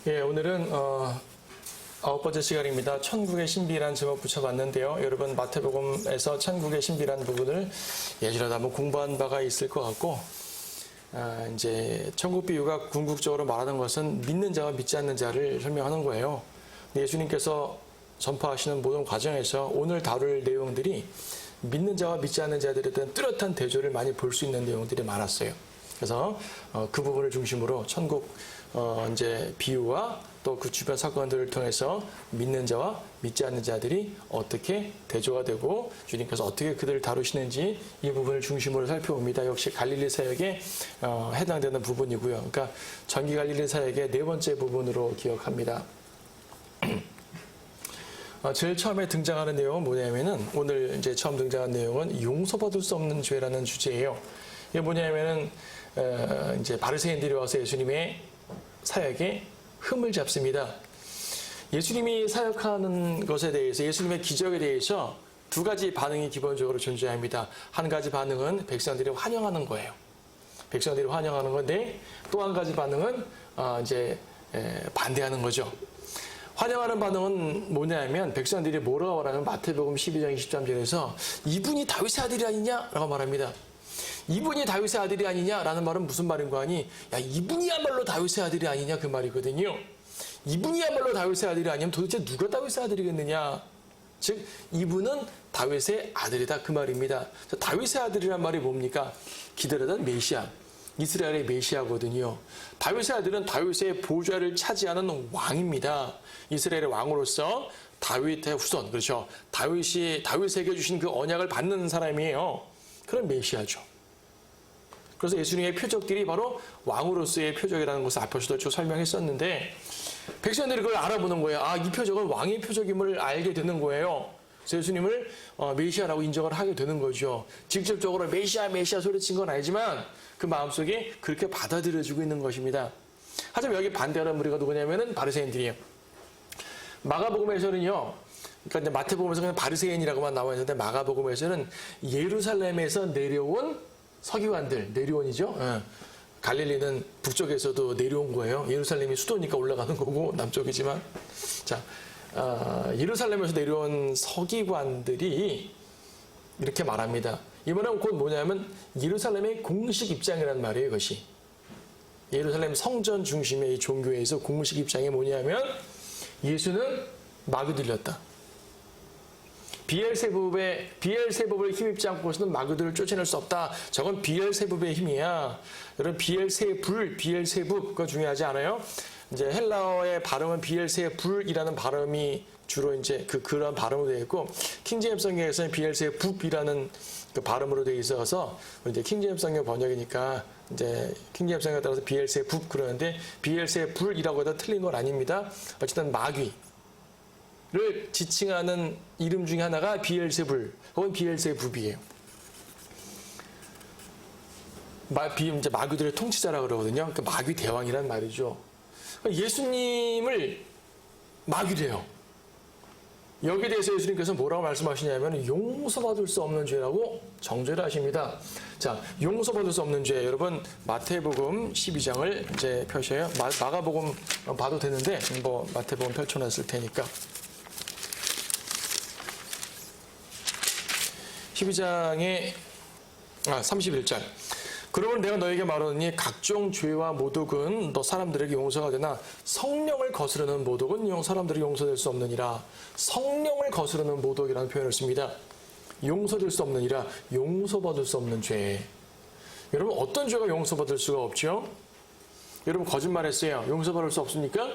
예, 오늘은 9번째 시간입니다. 천국의 신비란 제목 붙여봤는데요. 여러분 마태복음에서 천국의 신비란 부분을 예전에도 한번 공부한 바가 있을 것 같고, 이제 천국 비유가 궁극적으로 말하는 것은 믿는 자와 믿지 않는 자를 설명하는 거예요. 예수님께서 전파하시는 모든 과정에서 오늘 다룰 내용들이 믿는 자와 믿지 않는 자들에 대한 뚜렷한 대조를 많이 볼 수 있는 내용들이 많았어요. 그래서 그 부분을 중심으로 천국 이제 비유와 또 그 주변 사건들을 통해서 믿는 자와 믿지 않는 자들이 어떻게 대조가 되고 주님께서 어떻게 그들을 다루시는지 이 부분을 중심으로 살펴봅니다. 역시 갈릴리 사역에 해당되는 부분이고요. 그러니까 전기 갈릴리 사역의 네 번째 부분으로 기억합니다. 제일 처음에 등장하는 내용은 뭐냐면은 오늘 이제 처음 등장한 내용은 용서받을 수 없는 죄라는 주제예요. 이게 뭐냐면은 이제 바리새인들이 와서 예수님의 사역에 흠을 잡습니다. 예수님이 사역하는 것에 대해서 예수님의 기적에 대해서 두 가지 반응이 기본적으로 존재합니다. 한 가지 반응은 백성들이 환영하는 거예요. 백성들이 환영하는 건데 또 한 가지 반응은 이제 반대하는 거죠. 환영하는 반응은 뭐냐면 백성들이 뭐라고 말하면 마태복음 12장 23절에서 이분이 다윗의 아들이 아니냐라고 말합니다. 이분이 다윗의 아들이 아니냐라는 말은 무슨 말인가 하니 야 이분이야말로 다윗의 아들이 아니냐 그 말이거든요. 이분이야말로 다윗의 아들이 아니면 도대체 누가 다윗의 아들이겠느냐. 즉 이분은 다윗의 아들이다 그 말입니다. 다윗의 아들이란 말이 뭡니까? 기다리던 메시아, 이스라엘의 메시아거든요. 다윗의 아들은 다윗의 보좌를 차지하는 왕입니다. 이스라엘의 왕으로서 다윗의 후손, 그렇죠. 다윗에게 주신 그 언약을 받는 사람이에요. 그런 메시아죠. 그래서 예수님의 표적들이 바로 왕으로서의 표적이라는 것을 앞에서도 쭉 설명했었는데 백성들이 그걸 알아보는 거예요. 이 표적은 왕의 표적임을 알게 되는 거예요. 그래서 예수님을 메시아라고 인정을 하게 되는 거죠. 직접적으로 메시아 소리친 건 아니지만 그 마음속에 그렇게 받아들여지고 있는 것입니다. 하지만 여기 반대하는 무리가 누구냐면은 바리새인들이에요. 마가복음에서는요. 그러니까 이제 마태복음에서 그냥 바리새인이라고만 나와 있는데 마가복음에서는 예루살렘에서 내려온 서기관들, 내려온이죠. 갈릴리는 북쪽에서도 내려온 거예요. 예루살렘이 수도니까 올라가는 거고 남쪽이지만. 자, 예루살렘에서 내려온 서기관들이 이렇게 말합니다. 이 말은 곧 뭐냐면 예루살렘의 공식 입장이란 말이에요. 이것이. 예루살렘 성전 중심의 이 종교에서 공식 입장이 뭐냐면 예수는 마귀 들렸다. 비엘세붑을 힘입지 않고서는 마귀들을 쫓아낼 수 없다. 저건 비엘세붑의 힘이야. 여러분 비엘세불 그거 중요하지 않아요? 이제 헬라어의 발음은 비엘세불이라는 발음이 주로 이제 그런 발음으로 되어 있고 킹제임스 성경에서는 비엘세붑이라는 그 발음으로 되어 있어서 이제 킹제임스 성경 번역이니까 이제 킹제임스 성경에 따라서 비엘세붑 그러는데 비엘세불이라고 해도 틀린 건 아닙니다. 어쨌든 마귀 를 지칭하는 이름 중에 하나가 비엘세불 혹은 비엘세붑이에요. 이제 마귀들의 통치자라 그러거든요. 그러니까 마귀 대왕이란 말이죠. 예수님을 마귀래요. 여기에 대해서 예수님께서 뭐라고 말씀하시냐면 용서받을 수 없는 죄라고 정죄를 하십니다. 자, 용서받을 수 없는 죄. 여러분 마태복음 12장을 이제 펴셔요. 마가복음 봐도 되는데 뭐 마태복음 펼쳐놨을 테니까. 12장의 31절. 그러면 내가 너에게 말하노니 각종 죄와 모독은 너 사람들에게 용서가 되나 성령을 거스르는 모독은 사람들에게 용서될 수 없느니라. 성령을 거스르는 모독이라는 표현을 씁니다. 용서될 수 없느니라. 용서받을 수 없는 죄. 여러분 어떤 죄가 용서받을 수가 없죠? 여러분 거짓말했어요. 용서받을 수 없습니까?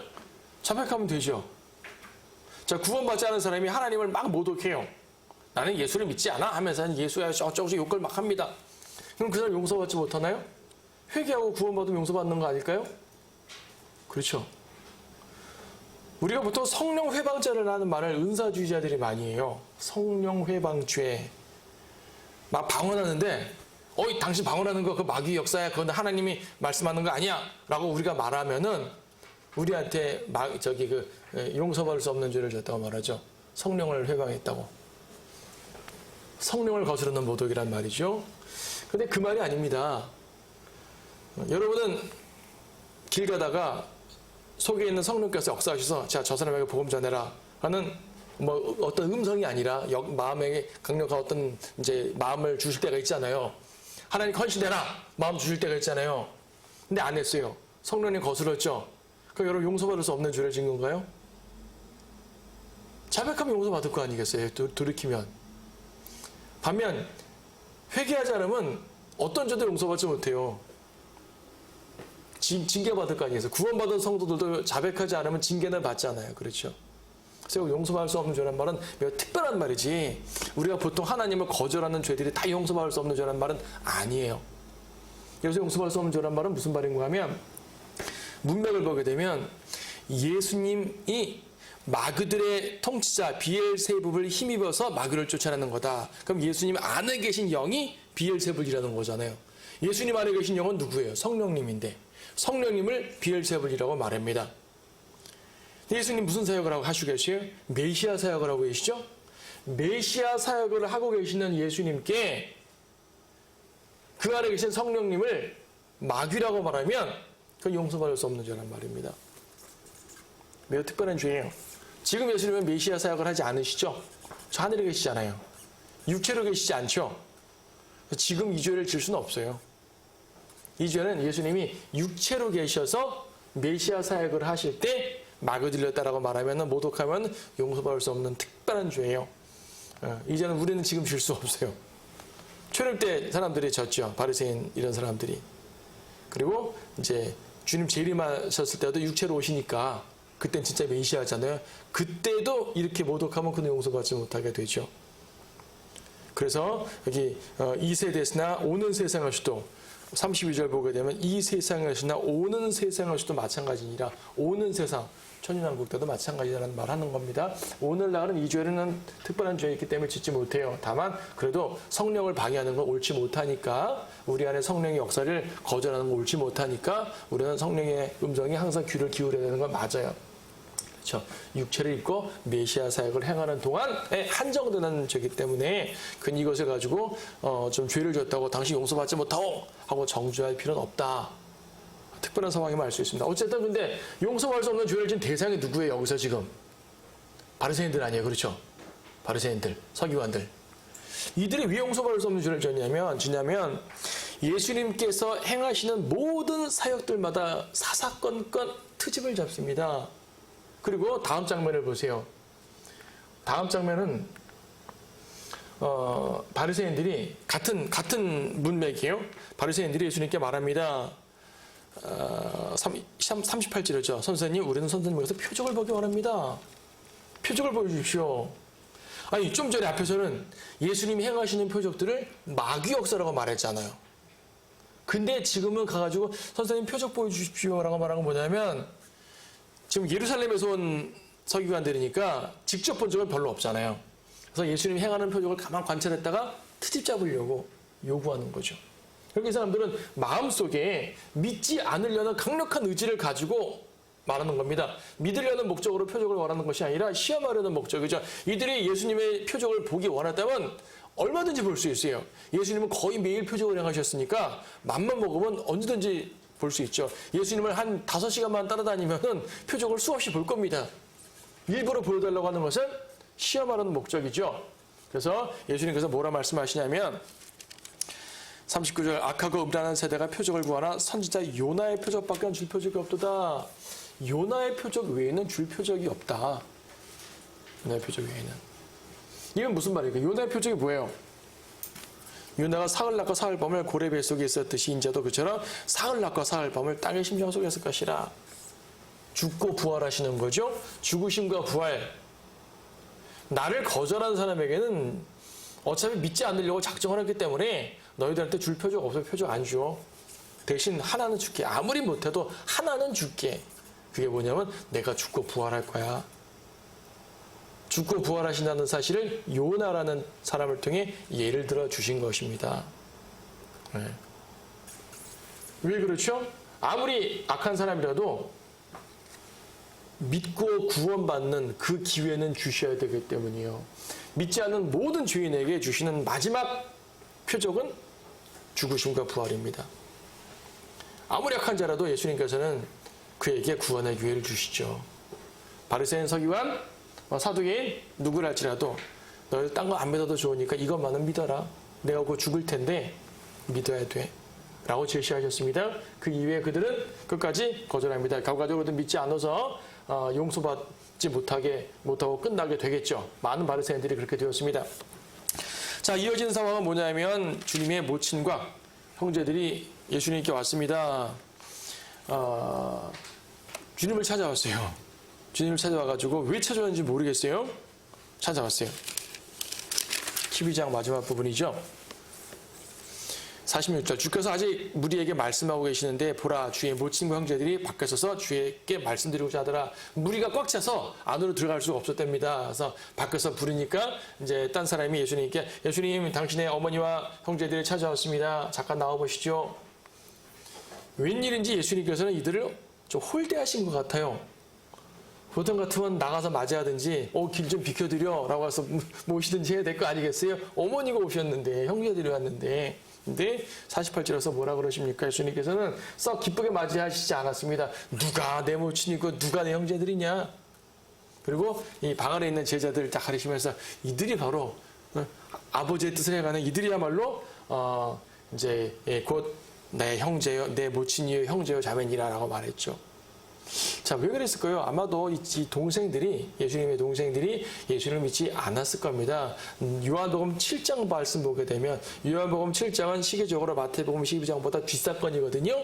자백하면 되죠. 자, 구원받지 않은 사람이 하나님을 막 모독해요. 나는 예수를 믿지 않아 하면서 예수야 어쩌고 욕을 막 합니다. 그럼 그 사람 용서받지 못하나요? 회개하고 구원받으면 용서받는 거 아닐까요? 그렇죠. 우리가 보통 성령 회방죄라는 말을 은사주의자들이 많이 해요. 성령 회방죄. 막 방언하는데 당신 방언하는 거 그 마귀 역사야. 그건 하나님이 말씀하는 거 아니야. 라고 우리가 말하면은 우리한테 용서받을 수 없는 죄를 졌다고 말하죠. 성령을 회방했다고. 성령을 거스르는 모독이란 말이죠. 근데 그 말이 아닙니다. 여러분은 길 가다가 속에 있는 성령께서 역사하셔서 자, 저 사람에게 복음 전해라 하는 뭐 어떤 음성이 아니라 마음에 강력한 어떤 이제 마음을 주실 때가 있잖아요. 하나님 헌신해라 마음 주실 때가 있잖아요. 근데 안 했어요. 성령님 거스렀죠. 그럼 여러분 용서받을 수 없는 죄를 지은 건가요? 자백하면 용서받을 거 아니겠어요? 돌이키면. 반면 회개하지 않으면 어떤 죄도 용서받지 못해요. 징계받을 거 아니겠어요? 구원받은 성도들도 자백하지 않으면 징계는 받지 않아요. 그렇죠? 그래서 용서받을 수 없는 죄란 말은 매우 특별한 말이지 우리가 보통 하나님을 거절하는 죄들이 다 용서받을 수 없는 죄란 말은 아니에요. 여기서 용서받을 수 없는 죄란 말은 무슨 말인가 하면 문맥을 보게 되면 예수님이 마귀들의 통치자 비엘세불을 힘입어서 마귀를 쫓아내는 거다. 그럼 예수님 안에 계신 영이 비엘세불이라는 거잖아요. 예수님 안에 계신 영은 누구예요? 성령님인데 성령님을 비엘세불이라고 말합니다. 예수님 무슨 사역을 하고 하시고 계세요? 메시아 사역을 하고 계시죠? 메시아 사역을 하고 계시는 예수님께 그 안에 계신 성령님을 마귀라고 말하면 그건 용서받을 수 없는 죄란 말입니다. 매우 특별한 죄예요. 지금 예수님은 메시아 사역을 하지 않으시죠? 저 하늘에 계시잖아요. 육체로 계시지 않죠? 지금 이 죄를 질 수는 없어요. 이 죄는 예수님이 육체로 계셔서 메시아 사역을 하실 때 마귀 들렸다라고 말하면 모독하면 용서받을 수 없는 특별한 죄예요. 이제는 우리는 지금 질 수 없어요. 초림 때 사람들이 졌죠. 바리새인 이런 사람들이. 그리고 이제 주님 재림하셨을 때도 육체로 오시니까 그땐 진짜 메시아잖아요. 그때도 이렇게 모독하면 그는 용서받지 못하게 되죠. 그래서 여기 이 세대에서나 오는 세상의 수도 32절 보게 되면 이 세상에서나 오는 세상의 수도 마찬가지니라. 오는 세상 천년왕국 때도 마찬가지라는 말 하는 겁니다. 오늘날은 이 죄는 특별한 죄이기 때문에 짓지 못해요. 다만 그래도 성령을 방해하는 건 옳지 못하니까 우리 안에 성령의 역사를 거절하는 건 옳지 못하니까 우리는 성령의 음성이 항상 귀를 기울여야 되는 건 맞아요. 그렇죠. 육체를 입고 메시아 사역을 행하는 동안에 한정되는 죄이기 때문에 그 이것을 가지고 좀 죄를 졌다고 당신 용서받지 못하고 하고 정죄할 필요는 없다. 특별한 상황임을 알 수 있습니다. 어쨌든 근데 용서할 수 없는 죄를 진 대상이 누구예요? 여기서 지금 바리새인들 아니에요, 그렇죠? 바리새인들, 서기관들. 이들이 왜 용서받을 수 없는 죄를 지냐면 예수님께서 행하시는 모든 사역들마다 사사건건 트집을 잡습니다. 그리고 다음 장면을 보세요. 다음 장면은 바리새인들이 같은 문맥이에요. 바리새인들이 예수님께 말합니다. 38절이죠. 선생님, 우리는 선생님께서 표적을 보기 원합니다. 표적을 보여주십시오. 아니, 좀 전에 앞에서는 예수님이 행하시는 표적들을 마귀 역사라고 말했잖아요. 근데 지금은 가가지고 선생님 표적 보여주십시오라고 말한 건 뭐냐면 지금 예루살렘에서 온 서기관들이니까 직접 본 적은 별로 없잖아요. 그래서 예수님이 행하는 표적을 가만 관찰했다가 트집 잡으려고 요구하는 거죠. 그러니까 이 사람들은 마음속에 믿지 않으려는 강력한 의지를 가지고 말하는 겁니다. 믿으려는 목적으로 표적을 원하는 것이 아니라 시험하려는 목적이죠. 이들이 예수님의 표적을 보기 원했다면 얼마든지 볼 수 있어요. 예수님은 거의 매일 표적을 행하셨으니까 맘만 먹으면 언제든지 볼 수 있죠. 예수님을 한 5시간만 따라다니면 표적을 수없이 볼 겁니다. 일부러 보여달라고 하는 것은 시험하려는 목적이죠. 그래서 예수님께서 뭐라 말씀하시냐면 39절 악하고 음란한 세대가 표적을 구하나 선지자 요나의 표적밖에 줄 표적이 없도다. 요나의 표적 외에는 줄 표적이 없다. 요나의 표적 외에는. 이건 무슨 말이에요? 요나의 표적이 뭐예요? 요나가 사흘날과 사흘밤을 고래 뱃속에 있었듯이 인자도 그처럼 사흘날과 사흘밤을 땅의 심장 속에 있을 것이라. 죽고 부활하시는 거죠. 죽으심과 부활. 나를 거절한 사람에게는 어차피 믿지 않으려고 작정을 했기 때문에 너희들한테 줄 표적 없어요. 표적 안 줘. 대신 하나는 줄게. 아무리 못해도 하나는 줄게. 그게 뭐냐면 내가 죽고 부활할 거야. 죽고 부활하신다는 사실을 요나라는 사람을 통해 예를 들어 주신 것입니다. 네. 왜 그렇죠? 아무리 악한 사람이라도 믿고 구원받는 그 기회는 주셔야 되기 때문이에요. 믿지 않는 모든 죄인에게 주시는 마지막 표적은 죽으심과 부활입니다. 아무리 악한 자라도 예수님께서는 그에게 구원의 기회를 주시죠. 바리새인 서기관, 사두개인 누구를 할지라도 너희들 딴 거 안 믿어도 좋으니까 이것만은 믿어라. 내가 곧 죽을 텐데 믿어야 돼. 라고 제시하셨습니다. 그 이후에 그들은 끝까지 거절합니다. 결과적으로도 믿지 않아서 용서받지 못하고 끝나게 되겠죠. 많은 바리새인들이 그렇게 되었습니다. 자, 이어지는 상황은 뭐냐면 주님의 모친과 형제들이 예수님께 왔습니다. 주님을 찾아왔어요. 주님을 찾아와가지고 왜 찾아왔는지 모르겠어요. 찾아왔어요. 12장 마지막 부분이죠. 46절 주께서 아직 무리에게 말씀하고 계시는데 보라 주의 모친과 형제들이 밖에 서서 주에게 말씀드리고자 하더라. 무리가 꽉 차서 안으로 들어갈 수가 없었답니다. 그래서 밖에서 부르니까 이제 딴 사람이 예수님께 예수님 당신의 어머니와 형제들이 찾아왔습니다. 잠깐 나와보시죠. 웬일인지 예수님께서는 이들을 좀 홀대하신 것 같아요. 보통 같으면 나가서 맞이하든지 길 좀 비켜드려 라고 해서 모시든지 해야 될 거 아니겠어요? 어머니가 오셨는데 형제들이 왔는데 근데 48절에서 뭐라 그러십니까? 예수님께서는 썩 기쁘게 맞이하시지 않았습니다. 누가 내 모친이고 누가 내 형제들이냐? 그리고 이 방 안에 있는 제자들을 딱 가리시면서 이들이 바로 아버지의 뜻을 해가는 이들이야말로 이제 곧 내 형제요, 내 모친이요, 형제요, 자매니라라고 말했죠. 자, 왜 그랬을까요? 아마도 이 동생들이, 예수님의 동생들이 예수를 믿지 않았을 겁니다. 요한복음 7장 말씀 보게 되면, 요한복음 7장은 시기적으로 마태복음 12장보다 뒷사건이거든요.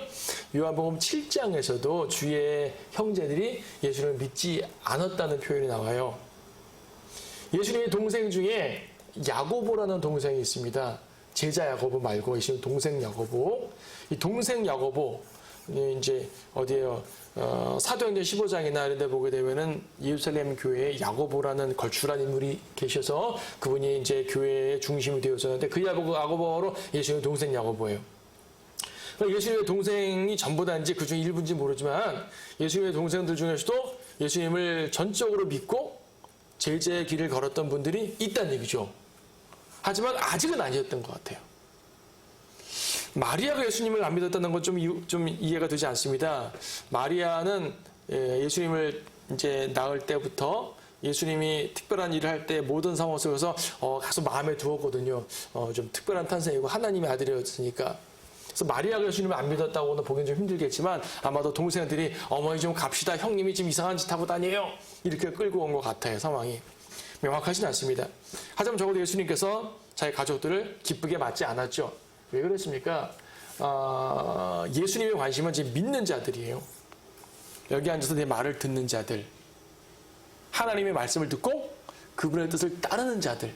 요한복음 7장에서도 주의 형제들이 예수를 믿지 않았다는 표현이 나와요. 예수님의 동생 중에 야고보라는 동생이 있습니다. 제자 야고보 말고 예수님 동생 야고보. 이 동생 야고보, 이제 어디에요? 사도행전 15장이나 이런 데 보게 되면은 예루살렘 교회에 야고보라는 걸출한 인물이 계셔서 그분이 이제 교회의 중심이 되었었는데 그 야고보로 예수님의 동생 야고보예요. 예수님의 동생이 전부 다인지 그중 일부인지 모르지만 예수님의 동생들 중에서도 예수님을 전적으로 믿고 제자의 길을 걸었던 분들이 있다는 얘기죠. 하지만 아직은 아니었던 것 같아요. 마리아가 예수님을 안 믿었다는 건 좀 이해가 되지 않습니다. 마리아는 예수님을 이제 낳을 때부터 예수님이 특별한 일을 할 때 모든 상황 속에서 가서 마음에 두었거든요. 좀 특별한 탄생이고 하나님의 아들이었으니까. 그래서 마리아가 예수님을 안 믿었다고는 보기는 좀 힘들겠지만 아마도 동생들이 어머니 좀 갑시다. 형님이 지금 이상한 짓 하고 다녀요. 이렇게 끌고 온 것 같아요. 상황이. 명확하진 않습니다. 하지만 적어도 예수님께서 자기 가족들을 기쁘게 맞지 않았죠. 왜 그랬습니까? 예수님의 관심은 이제 믿는 자들이에요. 여기 앉아서 내 말을 듣는 자들. 하나님의 말씀을 듣고 그분의 뜻을 따르는 자들.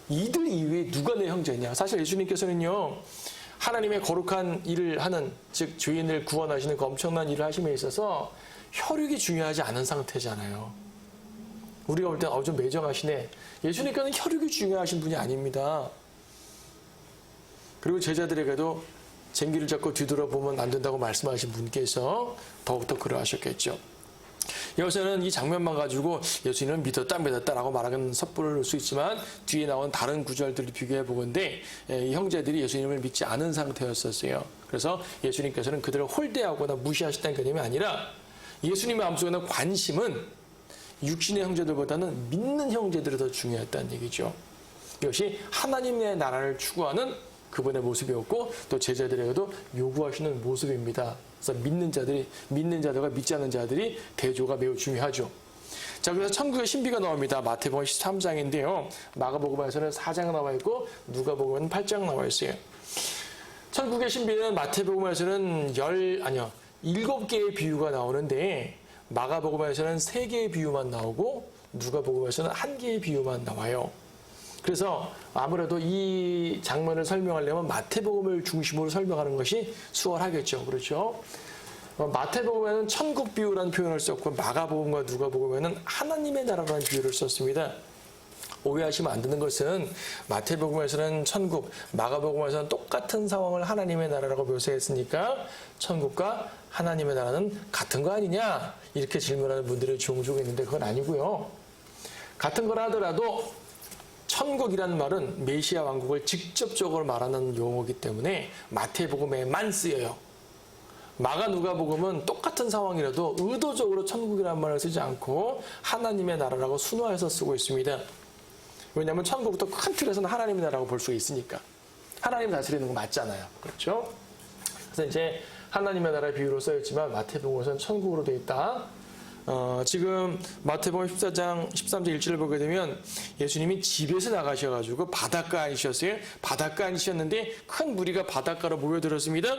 이들 이외에 누가 내 형제냐? 사실 예수님께서는요. 하나님의 거룩한 일을 하는, 즉 죄인을 구원하시는 그 엄청난 일을 하심에 있어서 혈육이 중요하지 않은 상태잖아요. 우리가 볼 때는 좀 매정하시네. 예수님께서는 혈육이 중요하신 분이 아닙니다. 그리고 제자들에게도 쟁기를 잡고 뒤돌아보면 안 된다고 말씀하신 분께서 더욱더 그러하셨겠죠. 여기서는 이 장면만 가지고 예수님을 믿었다라고 말하는 섣부를 넣을 수 있지만 뒤에 나온 다른 구절들을 비교해 보건대 이 형제들이 예수님을 믿지 않은 상태였었어요. 그래서 예수님께서는 그들을 홀대하거나 무시하셨다는 개념이 아니라 예수님의 마음속에는 관심은 육신의 형제들보다는 믿는 형제들이 더 중요했다는 얘기죠. 이것이 하나님의 나라를 추구하는 그분의 모습이었고 또 제자들에게도 요구하시는 모습입니다. 그래서 믿는 자들과 믿지 않는 자들이 대조가 매우 중요하죠. 자, 그래서 천국의 신비가 나옵니다. 마태복음 13장인데요. 마가복음에서는 4장 나와 있고 누가복음은 8장 나와 있어요. 천국의 신비는 마태복음에서는 7개의 비유가 나오는데 마가복음에서는 3개의 비유만 나오고 누가복음에서는 1개의 비유만 나와요. 그래서 아무래도 이 장면을 설명하려면 마태복음을 중심으로 설명하는 것이 수월하겠죠. 그렇죠? 마태복음에는 천국 비유라는 표현을 썼고 마가복음과 누가복음에는 하나님의 나라라는 비유를 썼습니다. 오해하시면 안 되는 것은 마태복음에서는 천국, 마가복음에서는 똑같은 상황을 하나님의 나라라고 묘사했으니까 천국과 하나님의 나라는 같은 거 아니냐? 이렇게 질문하는 분들이 종종 있는데 그건 아니고요. 같은 거라 하더라도 천국이라는 말은 메시아 왕국을 직접적으로 말하는 용어이기 때문에 마태복음에만 쓰여요. 마가 누가복음은 똑같은 상황이라도 의도적으로 천국이라는 말을 쓰지 않고 하나님의 나라라고 순화해서 쓰고 있습니다. 왜냐하면 천국부터 큰 틀에서는 하나님의 나라라고 볼 수 있으니까. 하나님 다스리는 거 맞잖아요. 그렇죠? 그래서 이제 하나님의 나라의 비유로 써있지만 마태복음에서는 천국으로 되어 있다. 지금 마태복음 14장 13절 1절을 보게 되면 예수님이 집에서 나가셔가지고 바닷가 아니셨어요? 바닷가 아니셨는데 큰 무리가 바닷가로 모여들었습니다.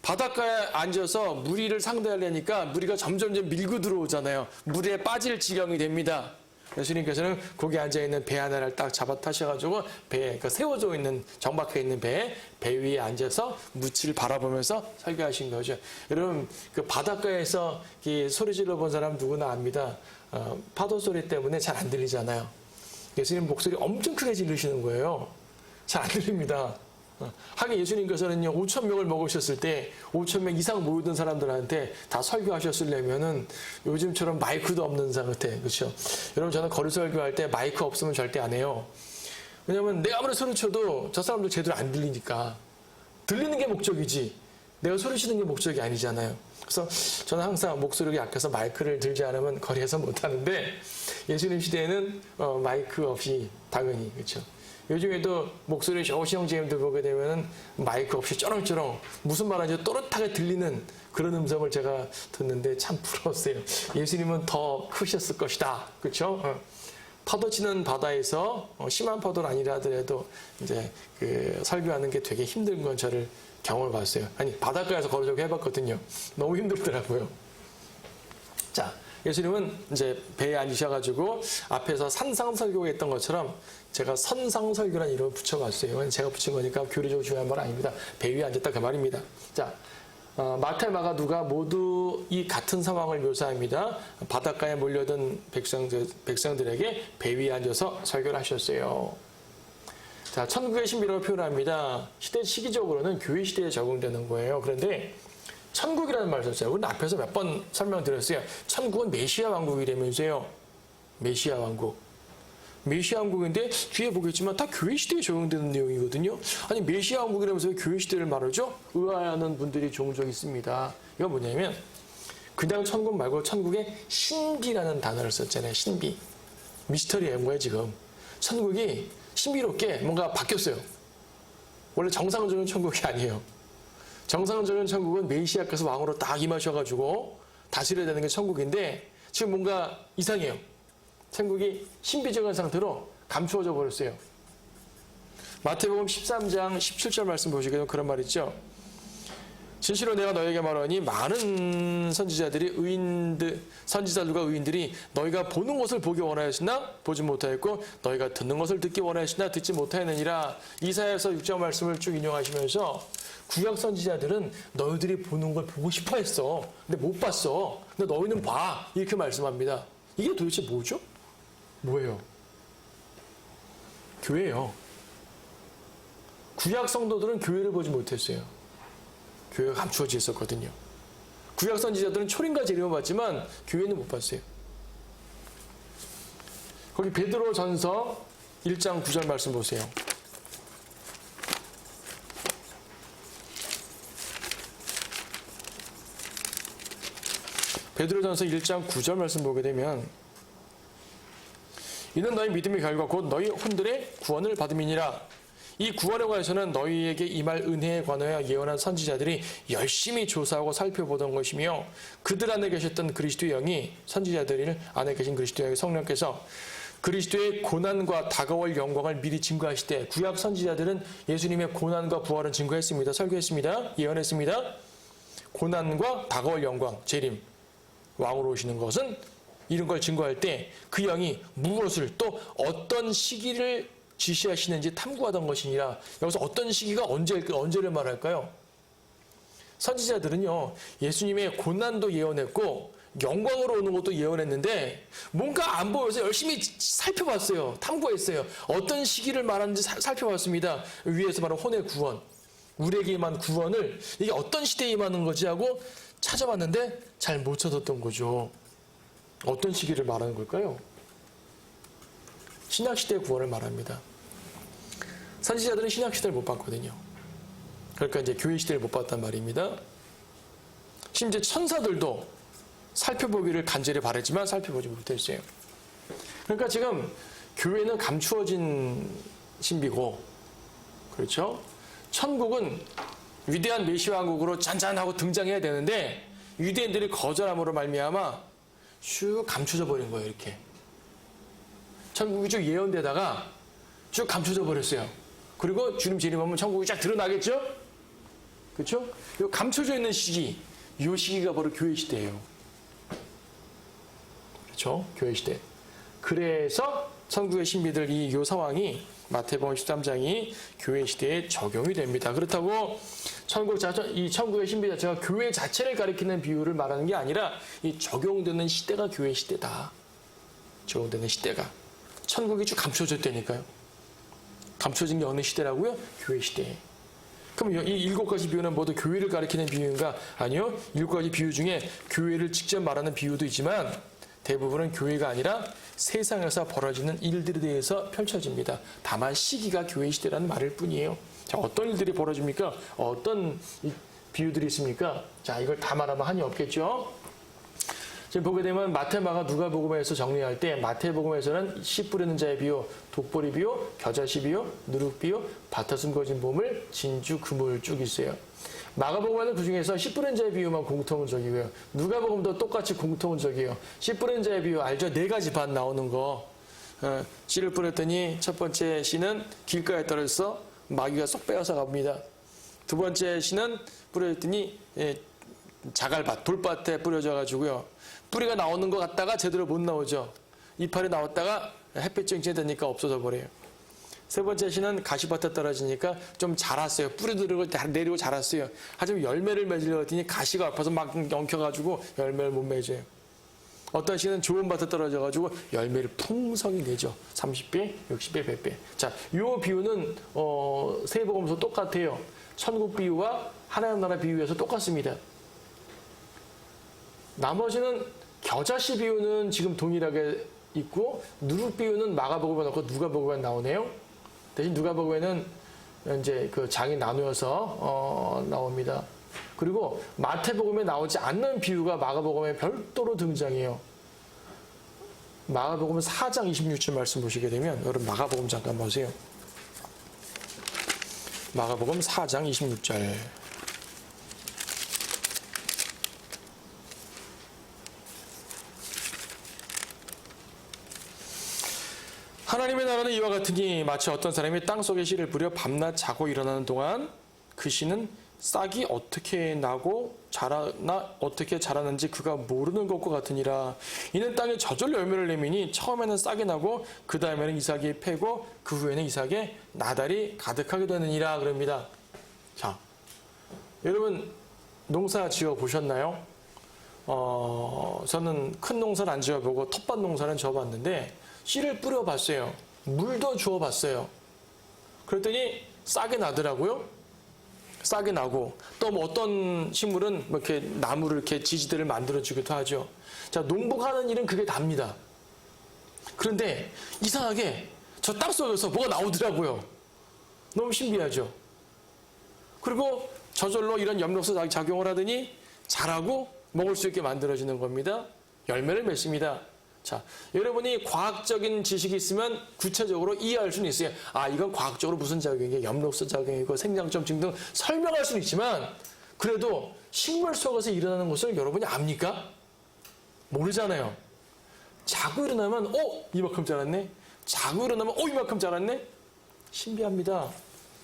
바닷가에 앉아서 무리를 상대하려니까 무리가 점점 밀고 들어오잖아요. 물에 빠질 지경이 됩니다. 예수님께서는 거기 앉아있는 배 하나를 딱 잡아 타셔가지고 그러니까 세워져 있는 정박해 있는 배 위에 앉아서 묻지를 바라보면서 설교하신 거죠. 여러분 그 바닷가에서 소리 질러본 사람 누구나 압니다. 파도 소리 때문에 잘 안 들리잖아요. 예수님 목소리 엄청 크게 지르시는 거예요. 잘 안 들립니다. 하긴 예수님께서는요 5,000명을 먹으셨을 때 5,000명 이상 모이던 사람들한테 다 설교하셨으려면은 요즘처럼 마이크도 없는 상태, 그렇죠? 여러분 저는 거리 설교할 때 마이크 없으면 절대 안 해요. 왜냐면 내가 아무리 소리쳐도 저 사람들 제대로 안 들리니까. 들리는 게 목적이지 내가 소리치는 게 목적이 아니잖아요. 그래서 저는 항상 목소리가 약해서 마이크를 들지 않으면 거리에서 못 하는데 예수님 시대에는 마이크 없이 당연히, 그렇죠? 요즘에도 목소리 좋으신 형제님들 보게 되면은 마이크 없이 쩌렁쩌렁 무슨 말하는지 또렷하게 들리는 그런 음성을 제가 듣는데 참 부러웠어요. 예수님은 더 크셨을 것이다. 그렇죠? 파도 치는 바다에서 심한 파도는 아니라 하더라도 이제 그 설교하는 게 되게 힘든 건 저를 경험을 봤어요. 아니 바닷가에서 걸어주고 해봤거든요. 너무 힘들더라고요. 자, 예수님은 이제 배에 앉으셔가지고 앞에서 산상설교가 했던 것처럼 제가 선상설교라는 이름을 붙여봤어요. 제가 붙인 거니까 교리적으로 중요한 말 아닙니다. 배 위에 앉았다 그 말입니다. 자, 마태, 마가, 누가 모두 이 같은 상황을 묘사합니다. 바닷가에 몰려든 백성들에게 배 위에 앉아서 설교를 하셨어요. 자, 천국의 신비라고 표현합니다. 시기적으로는 교회 시대에 적용되는 거예요. 그런데 천국이라는 말을 썼어요. 우리는 앞에서 몇 번 설명드렸어요. 천국은 메시아 왕국이라면서요. 메시아 왕국. 메시아 왕국인데 뒤에 보겠지만 다 교회 시대에 적용되는 내용이거든요. 아니 메시아 왕국이라면서 교회 시대를 말하죠? 의아해하는 분들이 종종 있습니다. 이건 뭐냐면 그냥 천국 말고 천국에 신비라는 단어를 썼잖아요. 신비. 미스터리한 거예요 지금. 천국이 신비롭게 뭔가 바뀌었어요. 원래 정상적인 천국이 아니에요. 정상적인 천국은 메시아께서 왕으로 딱 임하셔가지고 다스려야 되는 게 천국인데 지금 뭔가 이상해요. 천국이 신비적인 상태로 감추어져 버렸어요. 마태복음 13장 17절 말씀 보시게 되면 그런 말 있죠. 진실로 내가 너에게 말하니 많은 선지자들과 의인들이 너희가 보는 것을 보기 원하였으나 보지 못하였고 너희가 듣는 것을 듣기 원하였으나 듣지 못하였느니라. 이사야서 6장 말씀을 쭉 인용하시면서 구약 선지자들은 너희들이 보는 걸 보고 싶어 했어. 근데 못 봤어. 근데 너희는 봐. 이렇게 말씀합니다. 이게 도대체 뭐죠? 뭐예요? 교회예요. 구약 성도들은 교회를 보지 못했어요. 교회가 감추어져 있었거든요. 구약 선지자들은 초림과 재림을 봤지만 교회는 못 봤어요. 거기 베드로 전서 1장 9절 말씀 보세요. 베드로전서 1장 9절 말씀 보게 되면 이는 너희 믿음의 결과 곧 너희 혼들의 구원을 받음이니라. 이 구원에 관해서는 너희에게 임할 은혜에 관하여 예언한 선지자들이 열심히 조사하고 살펴보던 것이며 그들 안에 계셨던 그리스도의 영이 선지자들 안에 계신 그리스도의 성령께서 그리스도의 고난과 다가올 영광을 미리 증거하실 때 구약 선지자들은 예수님의 고난과 부활을 증거했습니다. 설교했습니다. 예언했습니다. 고난과 다가올 영광, 재림, 왕으로 오시는 것은 이런 걸 증거할 때 그 영이 무엇을 또 어떤 시기를 지시하시는지 탐구하던 것이니라. 여기서 어떤 시기가 언제를 말할까요? 선지자들은요 예수님의 고난도 예언했고 영광으로 오는 것도 예언했는데 뭔가 안 보여서 열심히 살펴봤어요. 탐구했어요. 어떤 시기를 말하는지 살펴봤습니다. 위에서 말한 혼의 구원, 우리에게 임한 구원을 이게 어떤 시대에 임하는 거지 하고 찾아봤는데 잘 못 찾았던 거죠. 어떤 시기를 말하는 걸까요? 신약시대의 구원을 말합니다. 선지자들은 신약시대를 못 봤거든요. 그러니까 이제 교회시대를 못 봤단 말입니다. 심지어 천사들도 살펴보기를 간절히 바랬지만 살펴보지 못했어요. 그러니까 지금 교회는 감추어진 신비고, 그렇죠? 천국은 위대한 메시아 왕국으로 잔잔하고 등장해야 되는데 유대인들이 거절함으로 말미암아 쭉 감춰져 버린 거예요. 이렇게 천국이 쭉 예언되다가 쭉 감춰져 버렸어요. 그리고 주님 재림하면 천국이 쫙 드러나겠죠? 그렇죠? 이 감춰져 있는 시기, 이 시기가 바로 교회 시대예요. 그렇죠? 교회 시대. 그래서 천국의 신비들 이 상황이 마태복음 13장이 교회 시대에 적용이 됩니다. 그렇다고 이 천국의 신비 자체가 교회 자체를 가리키는 비유를 말하는 게 아니라 이 적용되는 시대가 교회 시대다. 적용되는 시대가. 천국이 쭉 감춰졌다니까요. 감춰진 게 어느 시대라고요? 교회 시대. 그럼 이 7가지 비유는 모두 교회를 가리키는 비유인가? 아니요. 7가지 비유 중에 교회를 직접 말하는 비유도 있지만 대부분은 교회가 아니라 세상에서 벌어지는 일들에 대해서 펼쳐집니다. 다만 시기가 교회 시대라는 말일 뿐이에요. 자, 어떤 일들이 벌어집니까? 어떤 비유들이 있습니까? 자, 이걸 다 말하면 한이 없겠죠? 지금 보게 되면 마태, 마가, 누가복음에서 정리할 때 마태복음에서는 씨 뿌리는 자의 비유, 독보리 비유, 겨자씨 비유, 누룩 비유, 밭에 거진 보물, 진주, 그물 쭉 있어요. 마가복음에는 그중에서 씨 뿌리는 자의 비유만 공통적이고요. 누가복음도 똑같이 공통적이에요. 씨 뿌리는 자의 비유 알죠? 4가지 밭 나오는 거. 씨를 뿌렸더니 첫 번째 씨는 길가에 떨어져서 마귀가 쏙 빼앗아 갑니다. 두 번째 씨는 뿌렸더니 자갈밭, 돌밭에 뿌려져 가지고요. 뿌리가 나오는 것 같다가 제대로 못 나오죠. 이파리 나왔다가 햇빛 쨍쨍되니까 없어져 버려요. 세 번째 씨는 가시밭에 떨어지니까 좀 자랐어요. 뿌리 들고 내리고 자랐어요. 하지만 열매를 맺으려고 했더니 가시가 아파서 막 엉켜가지고 열매를 못 맺어요. 어떤 씨는 좋은 밭에 떨어져가지고 열매를 풍성히 내죠. 30배, 60배, 100배. 자, 이 비유는 세복음서 똑같아요. 천국 비유와 하나님 나라 비유에서 똑같습니다. 나머지는 겨자씨 비유는 지금 동일하게 있고 누룩 비유는 마가복음에 넣고 누가복음에 나오네요. 대신 누가복음에는 이제 그 장이 나누어서 나옵니다. 그리고 마태복음에 나오지 않는 비유가 마가복음에 별도로 등장해요. 마가복음 4장 26절 말씀 보시게 되면 여러분 마가복음 잠깐 보세요. 마가복음 4장 26절. 하나님의 나라는 이와 같으니 마치 어떤 사람이 땅속에 씨를 뿌려 밤낮 자고 일어나는 동안 그 씨는 싹이 어떻게 나고 어떻게 자라는지 그가 모르는 것과 같으니라. 이는 땅에 저절로 열매를 내미니 처음에는 싹이 나고 그 다음에는 이삭이 패고 그 후에는 이삭의 나달이 가득하게 되느니라 그럽니다. 자, 여러분 농사 지어 보셨나요? 저는 큰 농사는 안 지어보고 텃밭 농사는 지어봤는데 씨를 뿌려봤어요. 물도 주어봤어요. 그랬더니 싹이 나더라고요. 싹이 나고 또 뭐 어떤 식물은 뭐 이렇게 나무를 이렇게 지지대를 만들어주기도 하죠. 자, 농복하는 일은 그게 답니다. 그런데 이상하게 저 땅속에서 뭐가 나오더라고요. 너무 신기하죠. 그리고 저절로 이런 엽록소 작용을 하더니 자라고 먹을 수 있게 만들어지는 겁니다. 열매를 맺습니다. 자, 여러분이 과학적인 지식이 있으면 구체적으로 이해할 수는 있어요. 아, 이건 과학적으로 무슨 작용이고 엽록소 작용이고 생장점증 등 설명할 수는 있지만 그래도 식물 속에서 일어나는 것을 여러분이 압니까? 모르잖아요. 자고 일어나면 이만큼 자랐네. 자고 일어나면 이만큼 자랐네. 신비합니다.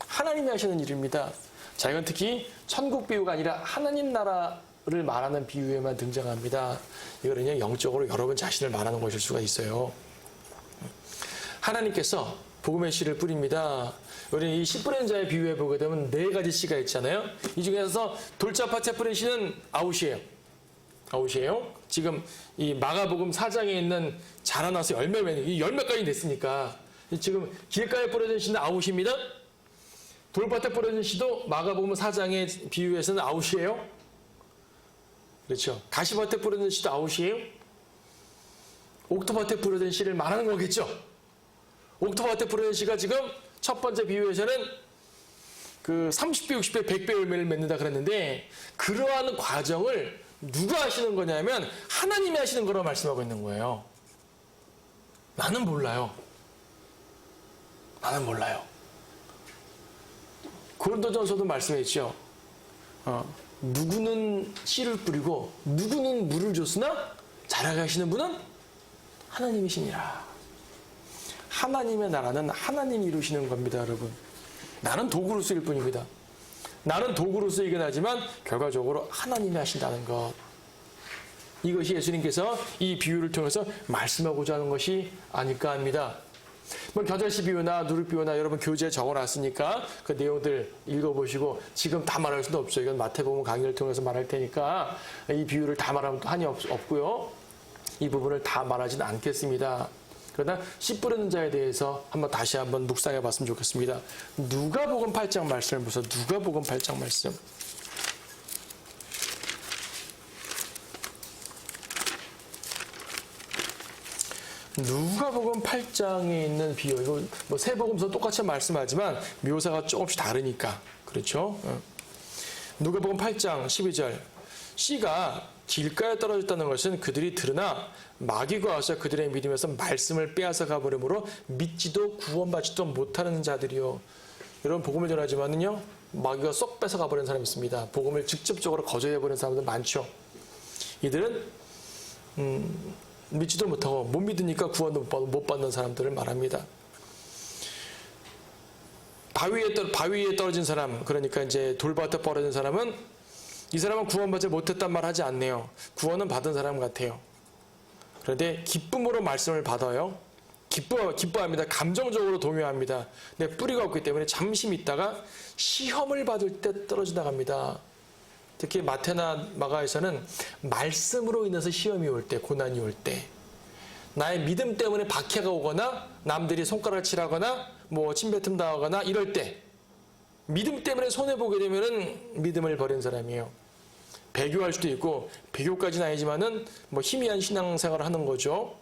하나님이 하시는 일입니다. 자, 이건 특히 천국 비유가 아니라 하나님 나라를 말하는 비유에만 등장합니다. 이거는 영적으로 여러분 자신을 말하는 것일 수가 있어요. 하나님께서 복음의 씨를 뿌립니다. 우리 이 씨 뿌리는 자의 비유에 보게 되면 4가지 씨가 있잖아요. 이 중에서 돌짝밭에 뿌린 씨는 아웃이에요. 지금 이 마가복음 4장에 있는 자라나서 열매를 맺는 이 열매까지 냈으니까 지금 길가에 뿌려진 씨는 아웃입니다. 돌밭에 뿌려진 씨도 마가복음 4장의 비유에서는 아웃이에요. 그렇죠. 가시밭에 뿌려진 씨도 아웃이에요. 옥토밭에 뿌려진 씨를 말하는 거겠죠. 옥토밭에 뿌려진 씨가 지금 첫 번째 비유에서는 그 30배, 60배, 100배 열매를 맺는다 그랬는데 그러한 과정을 누가 하시는 거냐면 하나님이 하시는 거라고 말씀하고 있는 거예요. 나는 몰라요. 나는 몰라요. 고린도전서도 말씀했죠. 누구는 씨를 뿌리고 누구는 물을 줬으나 자라게 하시는 분은 하나님이시니라. 하나님의 나라는 하나님이 이루시는 겁니다, 여러분. 나는 도구로 쓰일 뿐입니다. 나는 도구로 쓰이긴 하지만 결과적으로 하나님이 하신다는 것. 이것이 예수님께서 이 비유를 통해서 말씀하고자 하는 것이 아닐까 합니다. 뭐 겨자씨 비유나 누룩 비유나 여러분 교재에 적어놨으니까 그 내용들 읽어보시고 지금 다 말할 수는 없어요. 이건 마태복음 강의를 통해서 말할 테니까 이 비유를 다 말하면 또 한이 없고요. 이 부분을 다 말하지는 않겠습니다. 그러나 씨 뿌리는 자에 대해서 다시 한번 묵상해 봤으면 좋겠습니다. 누가복음 8장 말씀을 보세요. 누가복음 8장 말씀. 누가복음 8장에 있는 비유, 이거 뭐 세 복음서 똑같이 말씀하지만 묘사가 조금씩 다르니까 그렇죠. 누가복음 8장 12절 씨가 길가에 떨어졌다는 것은 그들이 들으나 마귀가 와서 그들의 믿음에서 말씀을 빼앗아 가버리므로 믿지도 구원받지도 못하는 자들이요. 여러분 복음을 전하지만은요 마귀가 쏙 뺏어 가버리는 사람이 있습니다. 복음을 직접적으로 거절해버리는 사람들 많죠. 이들은 믿지도 못하고 못 믿으니까 구원도 못 받는 사람들을 말합니다. 바위에 떨어진 사람, 그러니까 이제 돌밭에 떨어진 사람은 이 사람은 구원받지 못했단 말 하지 않네요. 구원은 받은 사람 같아요. 그런데 기쁨으로 말씀을 받아요. 기뻐합니다. 감정적으로 동요합니다. 근데 뿌리가 없기 때문에 잠시 있다가 시험을 받을 때 떨어져 나갑니다. 특히 마태나 마가에서는 말씀으로 인해서 시험이 올 때, 고난이 올 때, 나의 믿음 때문에 박해가 오거나 남들이 손가락을 칠하거나 뭐 침뱉음 당하거나 이럴 때 믿음 때문에 손해보게 되면은 믿음을 버린 사람이에요. 배교할 수도 있고 배교까지는 아니지만은 뭐 희미한 신앙생활을 하는 거죠.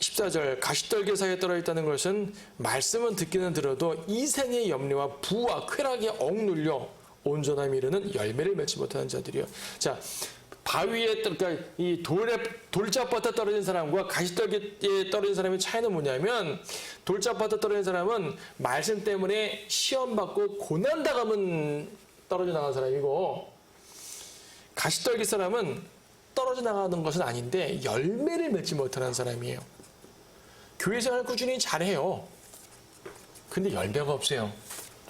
14절 가시떨기 사이에 떨어졌다는 것은 말씀은 듣기는 들어도 이생의 염려와 부와 쾌락에 억눌려 온전함에 이르는 열매를 맺지 못하는 자들이요. 자, 바위에 그러니까 이 돌짝밭에 떨어진 사람과 가시떨기에 떨어진 사람의 차이는 뭐냐면 돌짝밭에 떨어진 사람은 말씀 때문에 시험받고 고난 당하면 떨어져 나가는 사람이고 가시떨기 사람은 떨어져 나가는 것은 아닌데 열매를 맺지 못하는 사람이에요. 교회 생활 꾸준히 잘해요. 근데 열매가 없어요.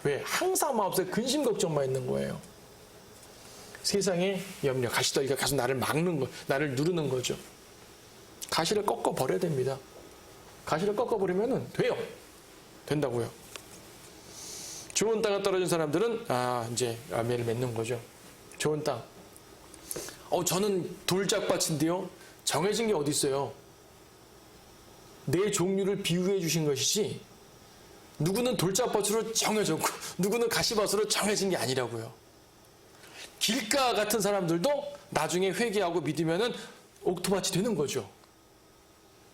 왜? 항상 마음속에 근심 걱정만 있는 거예요. 세상의 염려, 가시떨기가 계속 나를 막는 거, 나를 누르는 거죠. 가시를 꺾어 버려야 됩니다. 가시를 꺾어 버리면은 돼요. 된다고요. 좋은 땅에 떨어진 사람들은 이제 열매를 맺는 거죠. 좋은 땅. 저는 돌짝밭인데요. 정해진 게 어디 있어요? 내 종류를 비유해 주신 것이지 누구는 돌짝밭으로 정해졌고 누구는 가시밭으로 정해진 게 아니라고요. 길가 같은 사람들도 나중에 회개하고 믿으면은 옥토밭이 되는 거죠.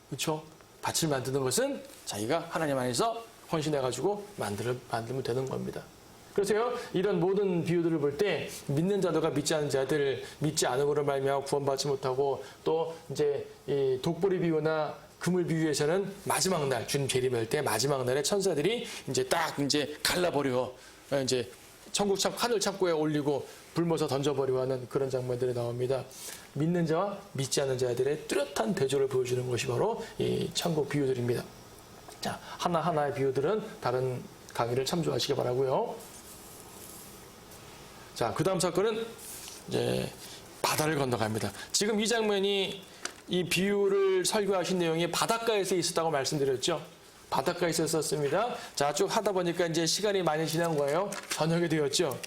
그렇죠? 밭을 만드는 것은 자기가 하나님 안에서 헌신해가지고 만들면 되는 겁니다. 그래서요, 이런 모든 비유들을 볼 때 믿는 자들과 믿지 않은 자들, 믿지 않음으로 말미암아 구원받지 못하고 또 이제 이 독보리 비유나 그물 비유에서는 마지막 날, 주님 재림할 때 마지막 날에 천사들이 이제 딱 이제 갈라버려 이제 천국 하늘 창고에 올리고 불모서 던져버리고 하는 그런 장면들이 나옵니다. 믿는 자와 믿지 않는 자들의 뚜렷한 대조를 보여주는 것이 바로 이 천국 비유들입니다. 자, 하나하나의 비유들은 다른 강의를 참조하시기 바라고요. 자, 그 다음 사건은 이제 바다를 건너갑니다. 지금 이 장면이 이 비유를 설교하신 내용이 바닷가에서 있었다고 말씀드렸죠. 바닷가에 있었습니다. 자, 쭉 하다 보니까 이제 시간이 많이 지난 거예요. 저녁이 되었죠.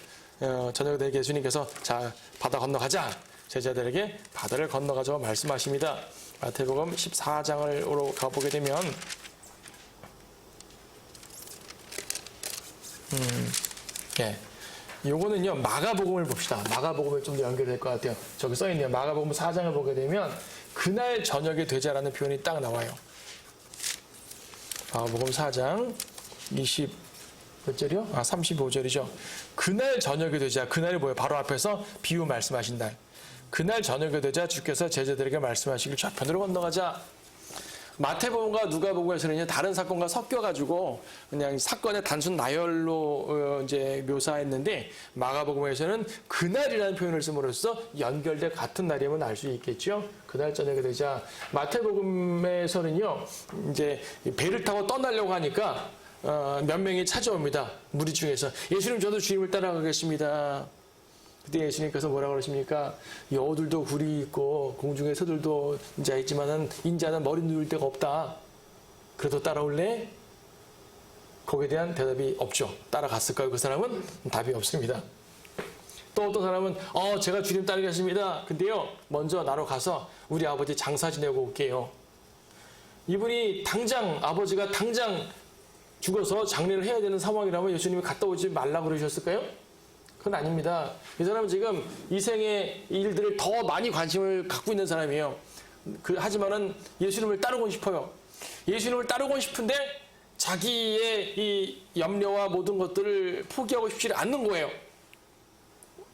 저녁이 되게 예수님께서 자, 바다 건너가자. 제자들에게 바다를 건너가자고 말씀하십니다. 마태복음 14장으로 가보게 되면 요거는요, 마가복음을 봅시다. 마가복음을 좀 더 연결될 것 같아요. 저기 써있네요. 마가복음 4장을 보게 되면 그날 저녁이 되자라는 표현이 딱 나와요. 마가복음 4장 몇 절이요? 35절이죠. 그날 저녁이 되자, 그날이 뭐예요? 바로 앞에서 비유 말씀하신 날. 그날 저녁이 되자 주께서 제자들에게 말씀하시길 좌편으로 건너가자. 마태복음과 누가복음에서는 다른 사건과 섞여가지고 그냥 사건의 단순 나열로 이제 묘사했는데, 마가복음에서는 그날이라는 표현을 씀으로써 연결돼 같은 날임을 알 수 있겠죠. 그날 저녁이 되자. 마태복음에서는요, 이제 배를 타고 떠나려고 하니까 몇 명이 찾아옵니다. 무리 중에서. 예수님, 저도 주님을 따라가겠습니다. 그때 예수님께서 뭐라 그러십니까? 여우들도 굴이 있고 공중의 새들도 인자 있지만은 인자는 머리 누울 데가 없다. 그래도 따라올래? 거기에 대한 대답이 없죠. 따라갔을까요? 그 사람은? 답이 없습니다. 또 어떤 사람은 제가 주님 따르겠습니다. 근데요, 먼저 나로 가서 우리 아버지 장사 지내고 올게요. 이분이 아버지가 당장 죽어서 장례를 해야 되는 상황이라면 예수님이 갔다 오지 말라 그러셨을까요? 그건 아닙니다. 이 사람은 지금 이 생의 일들을 더 많이 관심을 갖고 있는 사람이에요. 하지만은 예수님을 따르고 싶어요. 예수님을 따르고 싶은데 자기의 이 염려와 모든 것들을 포기하고 싶지 않는 거예요.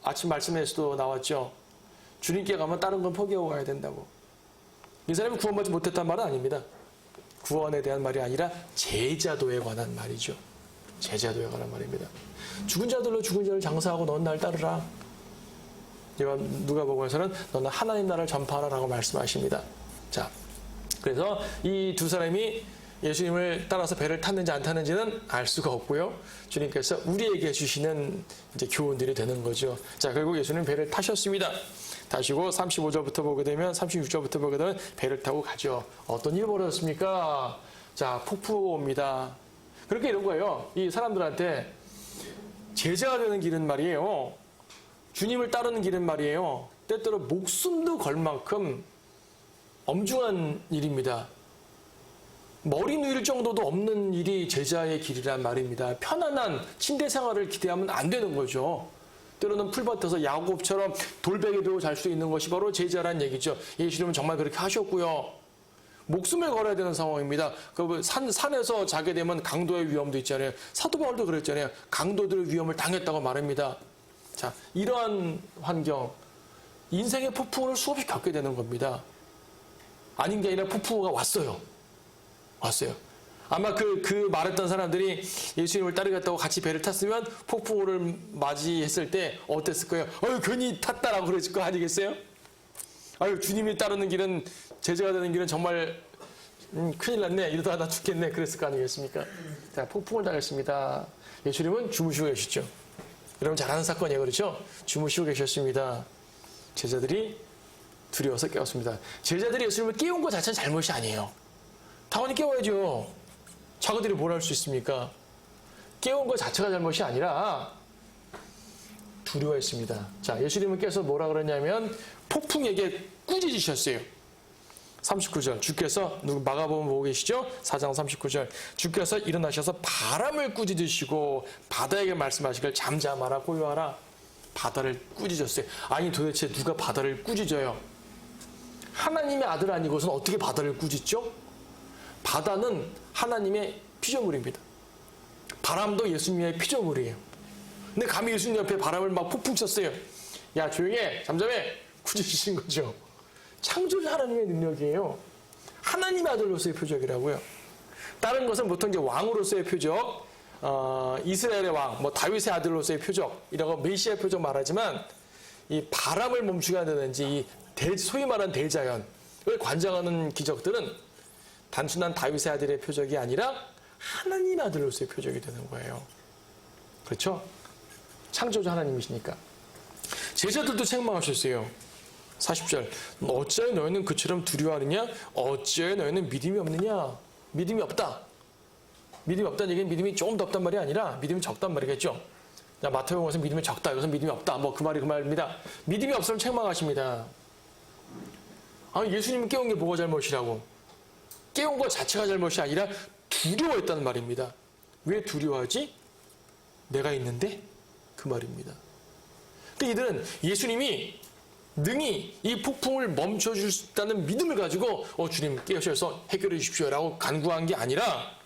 아침 말씀에서도 나왔죠. 주님께 가면 다른 건 포기하고 가야 된다고. 이 사람이 구원받지 못했단 말은 아닙니다. 구원에 대한 말이 아니라 제자도에 관한 말이죠. 제자도에 관한 말입니다. 죽은 자들로 죽은 자를 장사하고 넌 날 따르라. 누가복음에서는 너는 하나님 나라를 전파하라라고 말씀하십니다. 자, 그래서 이 두 사람이 예수님을 따라서 배를 탔는지 안 탔는지는 알 수가 없고요. 주님께서 우리에게 주시는 이제 교훈들이 되는 거죠. 자, 결국 예수님 배를 타셨습니다. 타시고 35절부터 보게 되면 36절부터 보게 되면 배를 타고 가죠. 어떤 일이 벌어졌습니까? 자, 폭풍우가 옵니다. 그렇게 이런 거예요. 이 사람들한테 제자가 되는 길은 말이에요. 주님을 따르는 길은 말이에요. 때때로 목숨도 걸 만큼 엄중한 일입니다. 머리 누일 정도도 없는 일이 제자의 길이란 말입니다. 편안한 침대 생활을 기대하면 안 되는 거죠. 때로는 풀밭에서 야곱처럼 돌베개 베고 잘 수 있는 것이 바로 제자란 얘기죠. 예수님은 정말 그렇게 하셨고요. 목숨을 걸어야 되는 상황입니다. 산에서 자게 되면 강도의 위험도 있잖아요. 사도 바울도 그랬잖아요. 강도들의 위험을 당했다고 말합니다. 자, 이러한 환경, 인생의 폭풍을 수없이 겪게 되는 겁니다. 아닌 게 아니라 폭풍우가 왔어요. 아마 그 말했던 사람들이 예수님을 따르겠다고 같이 배를 탔으면 폭풍우를 맞이했을 때 어땠을 거예요? 괜히 탔다라고 그랬을 거 아니겠어요? 주님이 따르는 길은, 제자가 되는 길은 정말 큰일 났네. 이러다가 나 죽겠네. 그랬을 거 아니겠습니까? 자, 폭풍을 당했습니다. 예수님은 주무시고 계시죠. 여러분 잘 아는 사건이에요. 그렇죠? 주무시고 계셨습니다. 제자들이 두려워서 깨웠습니다. 제자들이 예수님을 깨운 것 자체는 잘못이 아니에요. 당연히 깨워야죠. 자기들이 뭘 할 수 있습니까? 깨운 것 자체가 잘못이 아니라 두려워했습니다. 자, 예수님은 깨서 뭐라 그러냐면 폭풍에게 꾸짖으셨어요. 39절 주께서, 마가복음 보고 계시죠? 4장 39절 주께서 일어나셔서 바람을 꾸짖으시고 바다에게 말씀하시길 잠잠하라 고요하라. 바다를 꾸짖었어요. 아니 도대체 누가 바다를 꾸짖어요? 하나님의 아들 아니고서는 어떻게 바다를 꾸짖죠? 바다는 하나님의 피조물입니다. 바람도 예수님의 피조물이에요. 근데 감히 예수님 옆에 바람을 막 폭풍 쳤어요. 야 조용해, 잠잠해, 꾸짖으신 거죠. 창조주 하나님의 능력이에요. 하나님의 아들로서의 표적이라고요. 다른 것은 보통 이제 왕으로서의 표적, 이스라엘의 왕, 다윗의 아들로서의 표적이라고 메시아의 표적 말하지만, 이 바람을 멈추게 한다든지 소위 말하는 대자연을 관장하는 기적들은 단순한 다윗의 아들의 표적이 아니라 하나님의 아들로서의 표적이 되는 거예요. 그렇죠? 창조주 하나님이시니까. 제자들도 책망하셨어요. 40절 어찌하여 너희는 그처럼 두려워하느냐? 어찌하여 너희는 믿음이 없느냐? 믿음이 없다. 믿음이 없다는 얘기는 믿음이 조금 더 없단 말이 아니라 믿음이 적단 말이겠죠. 마태복음에서 믿음이 적다, 여기서 믿음이 없다, 그 말이 그 말입니다. 믿음이 없으면 책망하십니다. 예수님이 깨운 게 뭐가 잘못이라고? 깨운 것 자체가 잘못이 아니라 두려워했다는 말입니다. 왜 두려워하지? 내가 있는데? 그 말입니다. 근데 이들은 예수님이 능히 이 폭풍을 멈춰줄 수 있다는 믿음을 가지고 주님 깨우셔서 해결해 주십시오라고 간구한 게 아니라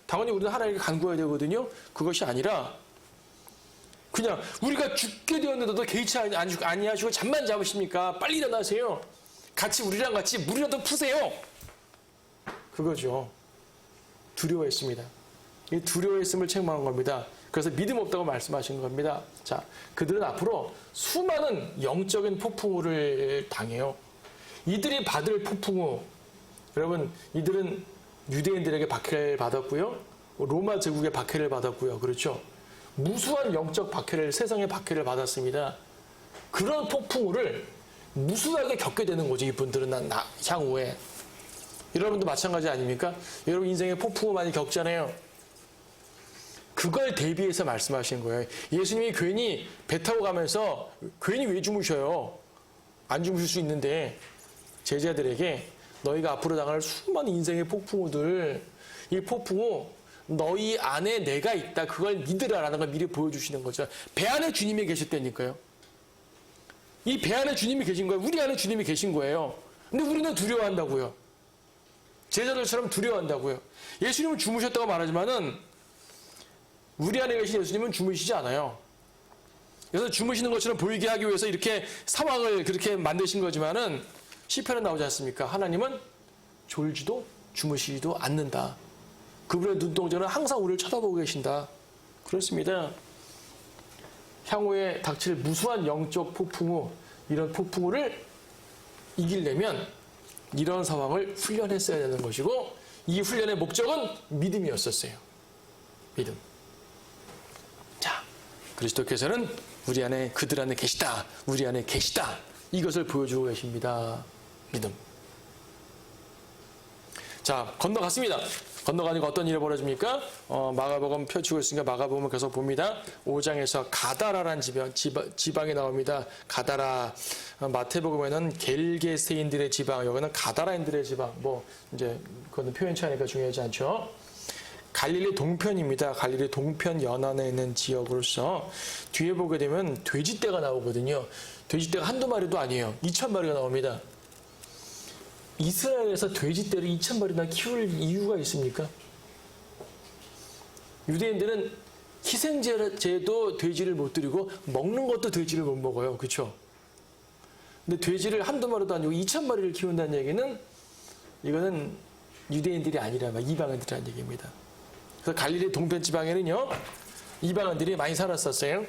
당연히 우리는 하나님께 간구해야 되거든요. 그것이 아니라 그냥 우리가 죽게 되었는데도 개의치 아니하시고 잠만 잡으십니까? 빨리 일어나세요. 우리랑 같이 물이라도 푸세요. 그거죠. 두려워했습니다. 이 두려워했음을 책망한 겁니다. 그래서 믿음 없다고 말씀하신 겁니다. 자, 그들은 앞으로 수많은 영적인 폭풍우를 당해요. 이들이 받을 폭풍우, 여러분, 이들은 유대인들에게 박해를 받았고요. 로마 제국의 박해를 받았고요. 그렇죠? 무수한 영적 박해를, 세상의 박해를 받았습니다. 그런 폭풍우를 무수하게 겪게 되는 거죠. 이분들은 향후에. 여러분도 마찬가지 아닙니까? 여러분 인생에 폭풍우 많이 겪잖아요. 그걸 대비해서 말씀하신 거예요. 예수님이 괜히 배 타고 가면서 괜히 왜 주무셔요? 안 주무실 수 있는데 제자들에게 너희가 앞으로 당할 수많은 인생의 폭풍우들, 이 폭풍우 너희 안에 내가 있다. 그걸 믿으라라는 걸 미리 보여주시는 거죠. 배 안에 주님이 계셨다니까요. 이 배 안에 주님이 계신 거예요. 우리 안에 주님이 계신 거예요. 근데 우리는 두려워한다고요. 제자들처럼 두려워한다고요. 예수님은 주무셨다고 말하지만은 우리 안에 계신 예수님은 주무시지 않아요. 그래서 주무시는 것처럼 보이게 하기 위해서 이렇게 상황을 그렇게 만드신 거지만은 시편에 나오지 않습니까? 하나님은 졸지도 주무시지도 않는다. 그분의 눈동자는 항상 우리를 쳐다보고 계신다. 그렇습니다. 향후에 닥칠 무수한 영적 폭풍우, 이런 폭풍우를 이기려면 이런 상황을 훈련했어야 되는 것이고, 이 훈련의 목적은 믿음이었었어요. 믿음. 자, 그리스도께서는 우리 안에, 그들 안에 계시다. 우리 안에 계시다. 이것을 보여주고 계십니다. 믿음. 자, 건너갔습니다. 건너가니까 어떤 일이 벌어집니까? 마가복음 펼치고 있으니까 마가복음을 계속 봅니다. 5장에서 가다라라는 지방이 나옵니다. 가다라. 마태복음에는 겔게세인들의 지방, 여기는 가다라인들의 지방. 이제 그거는 표현 차이니까 중요하지 않죠. 갈릴리 동편입니다. 갈릴리 동편 연안에 있는 지역으로서 뒤에 보게 되면 돼지떼가 나오거든요. 돼지떼가 한두 마리도 아니에요. 2,000마리가 나옵니다. 이스라엘에서 돼지떼를 2,000마리나 키울 이유가 있습니까? 유대인들은 희생제도 돼지를 못 드리고 먹는 것도 돼지를 못 먹어요. 그렇죠? 근데 돼지를 한두 마리도 아니고 2,000마리를 키운다는 얘기는 이거는 유대인들이 아니라 이방인들이라는 얘기입니다. 그래서 갈릴리 동편 지방에는요, 이방인들이 많이 살았었어요.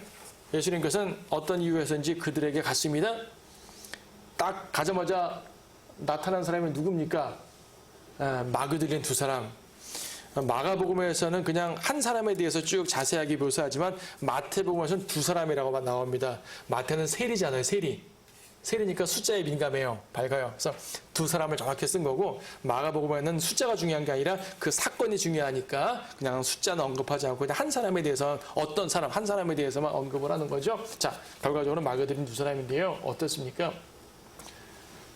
예수님께서는 어떤 이유에서인지 그들에게 갔습니다. 딱 가자마자 나타난 사람이 누굽니까? 마귀 들린 두 사람. 마가복음에서는 그냥 한 사람에 대해서 쭉 자세하게 묘사하지만 마태복음에서는 두 사람이라고 나옵니다. 마태는 세리잖아요. 세리니까 숫자에 민감해요. 밝아요. 그래서 두 사람을 정확히 쓴 거고, 마가복음에는 숫자가 중요한 게 아니라 그 사건이 중요하니까 그냥 숫자는 언급하지 않고 그냥 한 사람에 대해서, 어떤 사람, 한 사람에 대해서만 언급을 하는 거죠. 자, 결과적으로 마귀 들린 두 사람인데요. 어떻습니까?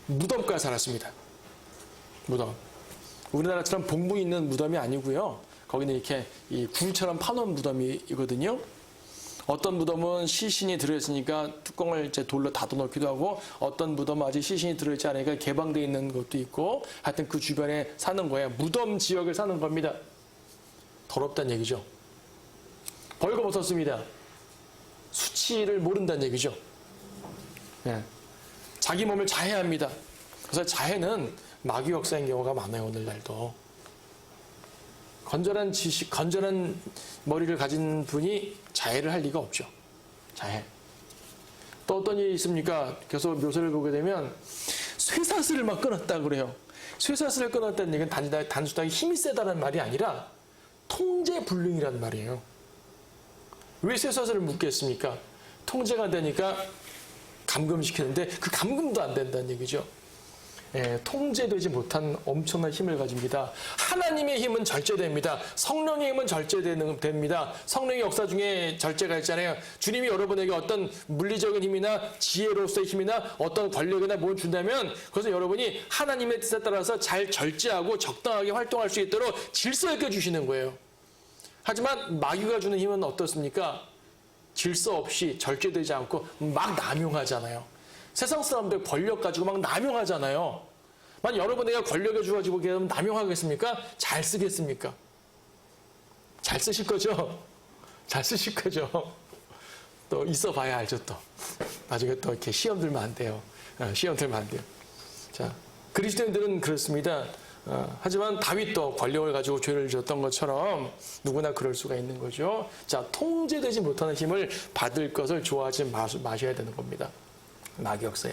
무덤가에 살았습니다. 무덤. 우리나라처럼 봉부 있는 무덤이 아니고요. 거기는 이렇게 이 굴처럼 파놓은 무덤이거든요. 어떤 무덤은 시신이 들어있으니까 뚜껑을 이제 돌로 닫아놓기도 하고, 어떤 무덤은 아직 시신이 들어있지 않으니까 개방되어 있는 것도 있고, 하여튼 그 주변에 사는 거예요. 무덤 지역을 사는 겁니다. 더럽다는 얘기죠. 벌거벗었습니다. 수치를 모른다는 얘기죠. 네. 자기 몸을 자해합니다. 그래서 자해는 마귀 역사인 경우가 많아요. 오늘날도. 건전한 지식, 건전한 머리를 가진 분이 자해를 할 리가 없죠. 자해. 또 어떤 일이 있습니까? 계속 묘사를 보게 되면 쇠사슬을 막 끊었다 그래요. 쇠사슬을 끊었다는 얘기는 단순하게 힘이 세다는 말이 아니라 통제불능이라는 말이에요. 왜 쇠사슬을 묶겠습니까? 통제가 안 되니까 감금시키는데 그 감금도 안 된다는 얘기죠. 통제되지 못한 엄청난 힘을 가집니다. 하나님의 힘은 절제됩니다. 성령의 힘은 절제됩니다. 성령의 역사 중에 절제가 있잖아요. 주님이 여러분에게 어떤 물리적인 힘이나 지혜로서의 힘이나 어떤 권력이나 뭘 준다면 그래서 여러분이 하나님의 뜻에 따라서 잘 절제하고 적당하게 활동할 수 있도록 질서 있게 주시는 거예요. 하지만 마귀가 주는 힘은 어떻습니까? 질서 없이 절제되지 않고 막 남용하잖아요. 세상 사람들 권력 가지고 막 남용하잖아요. 만약 여러분에게 권력을 주어지고 계면 남용하겠습니까? 잘 쓰겠습니까? 잘 쓰실 거죠? 잘 쓰실 거죠? 또 있어 봐야 알죠, 또. 나중에 또 이렇게 시험 들면 안 돼요. 시험 들면 안 돼요. 자, 그리스도인들은 그렇습니다. 하지만 다윗도 권력을 가지고 죄를 지었던 것처럼 누구나 그럴 수가 있는 거죠. 자, 통제되지 못하는 힘을 받을 것을 좋아하지 마셔야 되는 겁니다. 마귀역사에.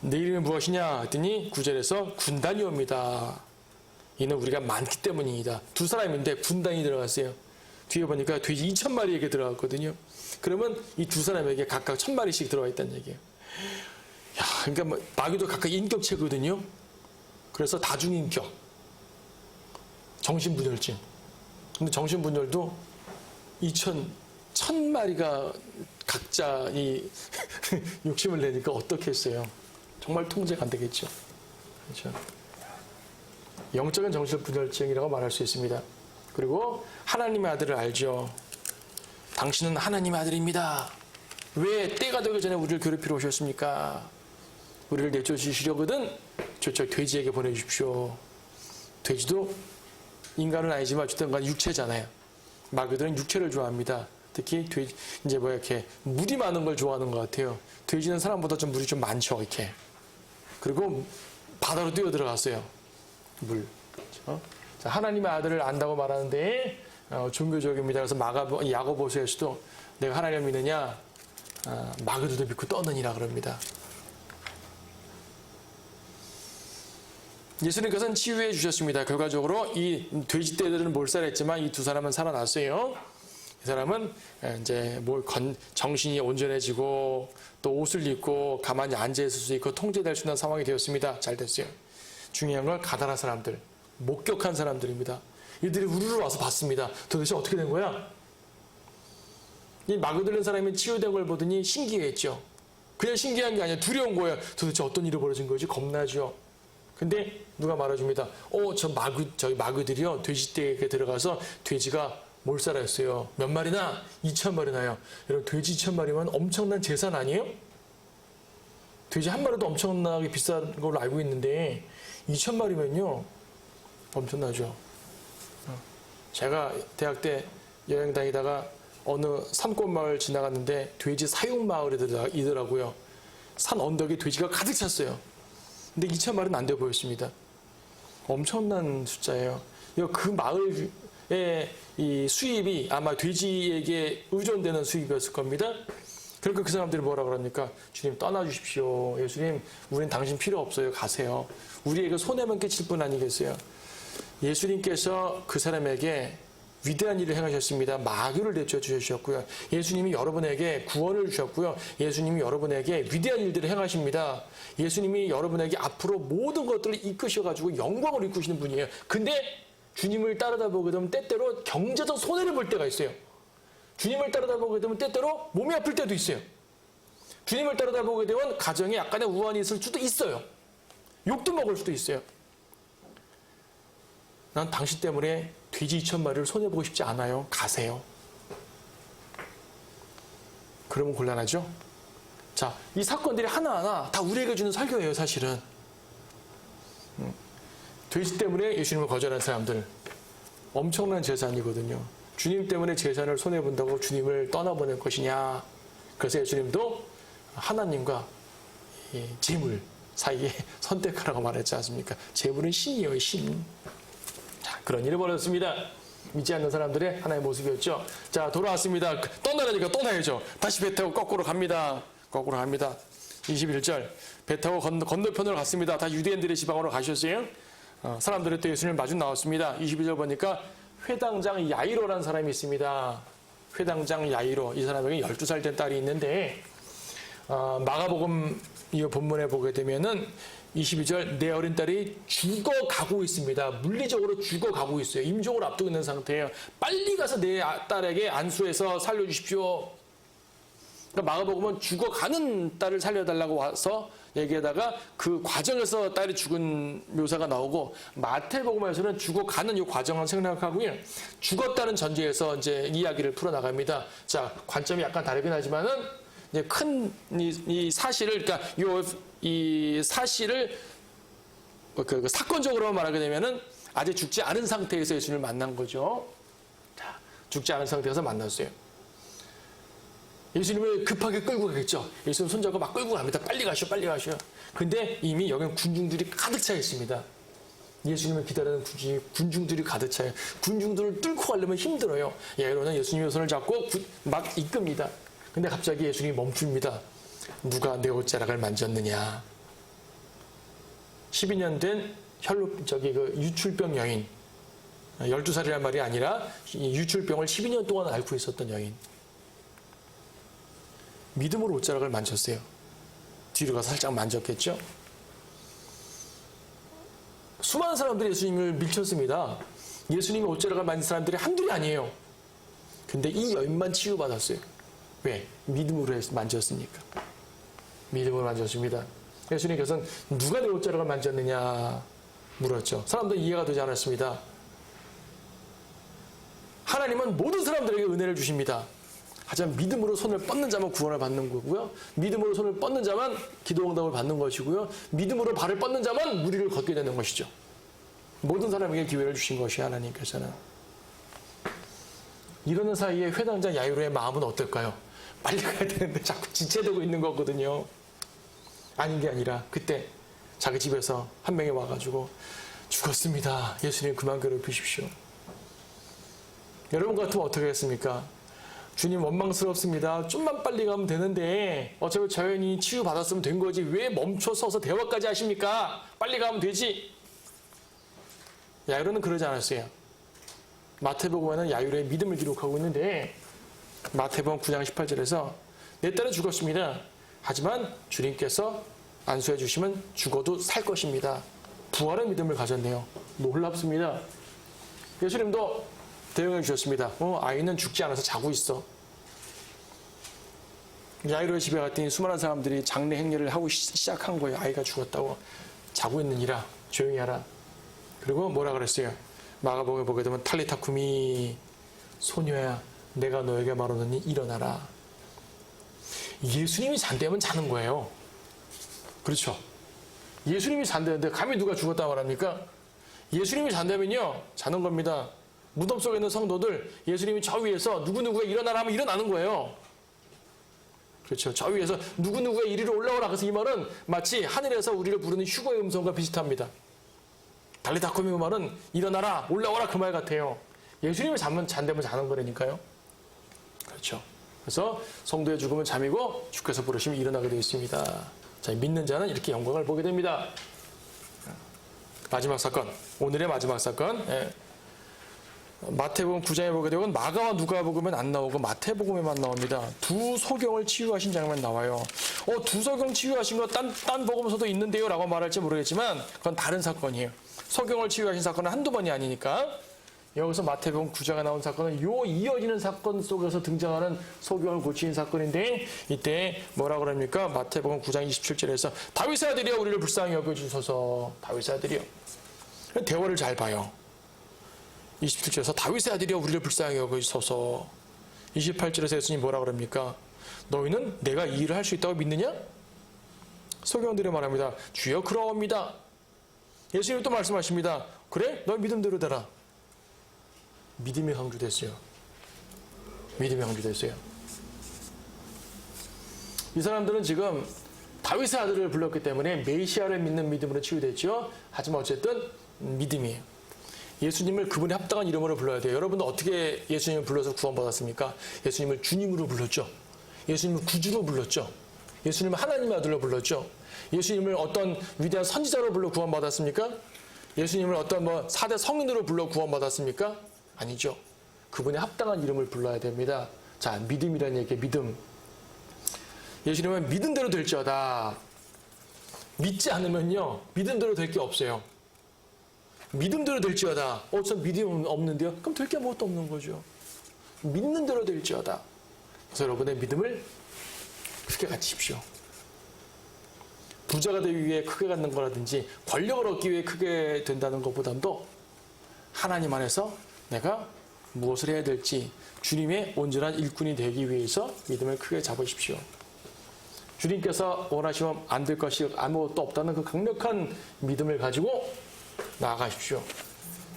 내 이름이 무엇이냐 했더니 9절에서 군단이 옵니다. 이는 우리가 많기 때문입니다. 두 사람인데 군단이 들어갔어요. 뒤에 보니까 돼지 2,000마리에게 들어갔거든요. 그러면 이 두 사람에게 각각 1,000마리씩 들어와 있다는 얘기예요. 야, 그러니까 뭐 마귀도 각각 인격체거든요. 그래서 다중인격, 정신분열증. 근데 정신분열도 1,000마리가 각자 이 욕심을 내니까 어떻게 했어요? 정말 통제가 안 되겠죠. 그렇죠? 영적인 정신분열증이라고 말할 수 있습니다. 그리고 하나님의 아들을 알죠. 당신은 하나님의 아들입니다. 왜 때가 되기 전에 우리를 괴롭히러 오셨습니까? 우리를 내쫓으시려거든 저쪽 돼지에게 보내주십시오. 돼지도 인간은 아니지만 어쨌든 간 육체잖아요. 마귀들은 육체를 좋아합니다. 특히 돼지, 이제 뭐 이렇게 물이 많은 걸 좋아하는 것 같아요. 돼지는 사람보다 좀 물이 좀 많죠, 이렇게. 그리고 바다로 뛰어 들어갔어요. 물. 그렇죠? 자, 하나님의 아들을 안다고 말하는데 종교적입니다. 그래서 야고보서에서도 내가 하나님을 믿느냐 마귀들도 믿고 떠느니라 그럽니다. 예수님께서는 치유해 주셨습니다. 결과적으로 이 돼지떼들은 몰살했지만 이 두 사람은 살아났어요. 이 사람은 이제 정신이 온전해지고 또 옷을 입고 가만히 앉아 있을 수 있고 통제될 수 있는 상황이 되었습니다. 잘 됐어요. 중요한 건 가다라 사람들, 목격한 사람들입니다. 이들이 우르르 와서 봤습니다. 도대체 어떻게 된 거야? 이 마귀 들린 사람이 치유된 걸 보더니 신기했죠. 그냥 신기한 게 아니라 두려운 거예요. 도대체 어떤 일이 벌어진 거지? 겁나죠. 근데 누가 말해줍니다. 저희 마귀들이요 돼지떼에 들어가서 돼지가 몰살했어요. 몇 마리나? 2,000마리나요. 여러분 돼지 2,000마리면 엄청난 재산 아니에요? 돼지 한 마리도 엄청나게 비싼 걸로 알고 있는데 2,000마리면요 엄청나죠. 제가 대학 때 여행 다니다가 어느 산골 마을 지나갔는데 돼지 사육 마을이더라고요. 산 언덕에 돼지가 가득 찼어요. 근데 2,000마리는 안 돼 보였습니다. 엄청난 숫자예요. 그 마을의 이 수입이 아마 돼지에게 의존되는 수입이었을 겁니다. 그러니까 그 사람들이 뭐라 그럽니까? 주님 떠나주십시오. 예수님 우린 당신 필요 없어요. 가세요. 우리에게 손해만 끼칠 뿐 아니겠어요. 예수님께서 그 사람에게 위대한 일을 행하셨습니다. 마귀를 내쫓으셨고요. 예수님이 여러분에게 구원을 주셨고요. 예수님이 여러분에게 위대한 일들을 행하십니다. 예수님이 여러분에게 앞으로 모든 것들을 이끄셔가지고 영광을 이끄시는 분이에요. 근데 주님을 따르다 보게 되면 때때로 경제적 손해를 볼 때가 있어요. 주님을 따르다 보게 되면 때때로 몸이 아플 때도 있어요. 주님을 따르다 보게 되면 가정에 약간의 우환이 있을 수도 있어요. 욕도 먹을 수도 있어요. 난 당신 때문에 돼지 2,000마리를 손해보고 싶지 않아요. 가세요. 그러면 곤란하죠? 자, 이 사건들이 하나하나 다 우리에게 주는 설교예요, 사실은. 돼지 때문에 예수님을 거절한 사람들. 엄청난 재산이거든요. 주님 때문에 재산을 손해본다고 주님을 떠나보낼 것이냐. 그래서 예수님도 하나님과 재물 사이에 선택하라고 말했지 않습니까? 재물은 신이에요, 신. 자, 그런 일이 벌어졌습니다. 믿지 않는 사람들의 하나의 모습이었죠. 자, 돌아왔습니다. 떠나려니까 떠나야죠. 다시 배 타고 거꾸로 갑니다. 거꾸로 갑니다. 21절. 배 타고 건너편으로 갔습니다. 다 유대인들의 지방으로 가셨어요. 사람들이 또 예수님을 마주 나왔습니다. 22절 보니까 회당장 야이로라는 사람이 있습니다. 회당장 야이로. 이 사람에게 12살 된 딸이 있는데 마가복음 이 본문에 보게 되면은 22절 내 어린 딸이 죽어가고 있습니다. 물리적으로 죽어가고 있어요. 임종을 앞두고 있는 상태예요. 빨리 가서 내 딸에게 안수해서 살려주십시오. 그러니까 마가복음은 죽어가는 딸을 살려달라고 와서 얘기하다가 그 과정에서 딸이 죽은 묘사가 나오고 마태복음에서는 죽어가는 이 과정을 생략하고요. 죽었다는 전제에서 이제 이야기를 풀어나갑니다. 자, 관점이 약간 다르긴 하지만은 이제 큰 이 사실을 그러니까 이 사실을 그 사건적으로 말하게 되면은 아직 죽지 않은 상태에서 예수님을 만난 거죠. 죽지 않은 상태에서 만났어요. 예수님을 급하게 끌고 가겠죠. 예수님 손잡고 막 끌고 갑니다. 빨리 가시오, 빨리 가시오. 근데 이미 여기는 군중들이 가득 차 있습니다. 예수님을 기다리는 군중들이 가득 차요. 군중들을 뚫고 가려면 힘들어요. 야이로는 예수님의 손을 잡고 막 이끕니다. 근데 갑자기 예수님이 멈춥니다. 누가 내 옷자락을 만졌느냐. 12년 된 유출병 여인. 12살이란 말이 아니라 유출병을 12년 동안 앓고 있었던 여인. 믿음으로 옷자락을 만졌어요. 뒤로 가서 살짝 만졌겠죠? 수많은 사람들이 예수님을 밀쳤습니다. 예수님의 옷자락을 만진 사람들이 한둘이 아니에요. 근데 이 여인만 치유받았어요. 왜? 믿음으로 만졌으니까. 믿음으로 만졌습니다. 예수님께서는 누가 내 옷자락을 만졌느냐 물었죠. 사람들 이해가 되지 않았습니다. 하나님은 모든 사람들에게 은혜를 주십니다. 하지만 믿음으로 손을 뻗는 자만 구원을 받는 거고요. 믿음으로 손을 뻗는 자만 기도 응답을 받는 것이고요. 믿음으로 발을 뻗는 자만 무리를 걷게 되는 것이죠. 모든 사람에게 기회를 주신 것이 하나님께서는. 이러는 사이에 회당장 야이로의 마음은 어떨까요? 빨리 가야 되는데 자꾸 지체되고 있는 거거든요. 아닌 게 아니라 그때 자기 집에서 한 명이 와가지고 죽었습니다. 예수님 그만 괴롭히십시오. 여러분 같으면 어떻게 했습니까? 주님 원망스럽습니다. 좀만 빨리 가면 되는데 어차피 저 여인이 치유받았으면 된 거지 왜 멈춰 서서 대화까지 하십니까? 빨리 가면 되지. 야이로는 그러지 않았어요. 마태복음에는 야이로의 믿음을 기록하고 있는데 마태복음 9장 18절에서 내 딸은 죽었습니다. 하지만 주님께서 안수해 주시면 죽어도 살 것입니다. 부활의 믿음을 가졌네요. 놀랍습니다. 예수님도 대응해 주셨습니다. 아이는 죽지 않아서 자고 있어. 야이로의 집에 갔더니 수많은 사람들이 장례 행렬을 하고 시작한 거예요. 아이가 죽었다고. 자고 있느니라 조용히 하라. 그리고 뭐라 그랬어요? 마가복음에 보게 되면 탈리타 쿠미, 소녀야 내가 너에게 말하노니 일어나라. 예수님이 잔대면 자는 거예요. 그렇죠? 예수님이 잔대는데 감히 누가 죽었다 말합니까? 예수님이 잔대면요 자는 겁니다. 무덤 속에 있는 성도들 예수님이 저 위에서 누구누구가 일어나라 하면 일어나는 거예요. 그렇죠? 저 위에서 누구누구가 이리로 올라오라. 그래서 이 말은 마치 하늘에서 우리를 부르는 휴거의 음성과 비슷합니다. 달리다코미 말은 일어나라 올라오라 그 말 같아요. 예수님이 잔대면 자는 거라니까요. 그렇죠? 그래서 성도의 죽음은 잠이고 주께서 부르시면 일어나게 되어 있습니다. 자, 믿는 자는 이렇게 영광을 보게 됩니다. 마지막 사건, 오늘의 마지막 사건. 마태복음 9장에 보게 되면 마가와 누가복음은 안 나오고 마태복음에만 나옵니다. 두 소경을 치유하신 장면 나와요. 두 소경 치유하신 거 딴 복음서도 있는데요 라고 말할지 모르겠지만 그건 다른 사건이에요. 소경을 치유하신 사건은 한두 번이 아니니까 여기서 마태복음 9장에 나온 사건은 요 이어지는 사건 속에서 등장하는 소경을 고치는 사건인데 이때 뭐라 그럽니까? 마태복음 9장 27절에서 다윗의 아들이여 우리를 불쌍히 여겨주소서. 다윗의 아들이여. 대화를 잘 봐요. 27절에서 다윗의 아들이여 우리를 불쌍히 여겨주소서. 28절에서 예수님이 뭐라 그럽니까? 너희는 내가 이 일을 할 수 있다고 믿느냐? 소경들이 말합니다. 주여 그러옵니다. 예수님이 또 말씀하십니다. 그래? 너 믿음대로 되라. 믿음이 강조됐어요. 믿음이 강조됐어요. 이 사람들은 지금 다윗의 아들을 불렀기 때문에 메시아를 믿는 믿음으로 치유됐죠. 하지만 어쨌든 믿음이에요. 예수님을 그분의 합당한 이름으로 불러야 돼요. 여러분도 어떻게 예수님을 불러서 구원받았습니까? 예수님을 주님으로 불렀죠. 예수님을 구주로 불렀죠. 예수님을 하나님의 아들로 불렀죠. 예수님을 어떤 위대한 선지자로 불러 구원받았습니까? 예수님을 어떤 4대 성인으로 불러 구원받았습니까? 아니죠. 그분의 합당한 이름을 불러야 됩니다. 자, 믿음이라는 얘기예요. 믿음. 예수님은 믿은 대로 될지어다. 믿지 않으면요. 믿은 대로 될 게 없어요. 믿은 대로 될지어다. 전 믿음 없는데요? 그럼 될 게 아무것도 없는 거죠. 믿는 대로 될지어다. 그래서 여러분의 믿음을 크게 갖추십시오. 부자가 되기 위해 크게 갖는 거라든지 권력을 얻기 위해 크게 된다는 것보다도 하나님 안에서 내가 무엇을 해야 될지 주님의 온전한 일꾼이 되기 위해서 믿음을 크게 잡으십시오. 주님께서 원하시면 안 될 것이 아무것도 없다는 그 강력한 믿음을 가지고 나아가십시오.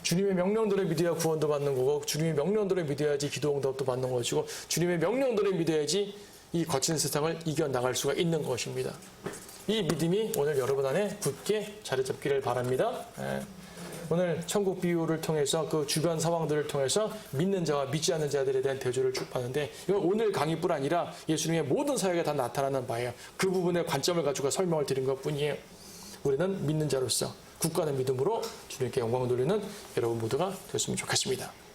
주님의 명령대로 믿어야 구원도 받는 거고 주님의 명령대로 믿어야지 기도 응답도 받는 것이고 주님의 명령대로 믿어야지 이 거친 세상을 이겨나갈 수가 있는 것입니다. 이 믿음이 오늘 여러분 안에 굳게 자리 잡기를 바랍니다. 오늘 천국 비유를 통해서 그 주변 상황들을 통해서 믿는 자와 믿지 않는 자들에 대한 대조를 쭉 봤는데 이건 오늘 강의뿐 아니라 예수님의 모든 사역에 다 나타나는 바예요. 그 부분의 관점을 가지고 설명을 드린 것뿐이에요. 우리는 믿는 자로서 굳건한 믿음으로 주님께 영광을 돌리는 여러분 모두가 되었으면 좋겠습니다.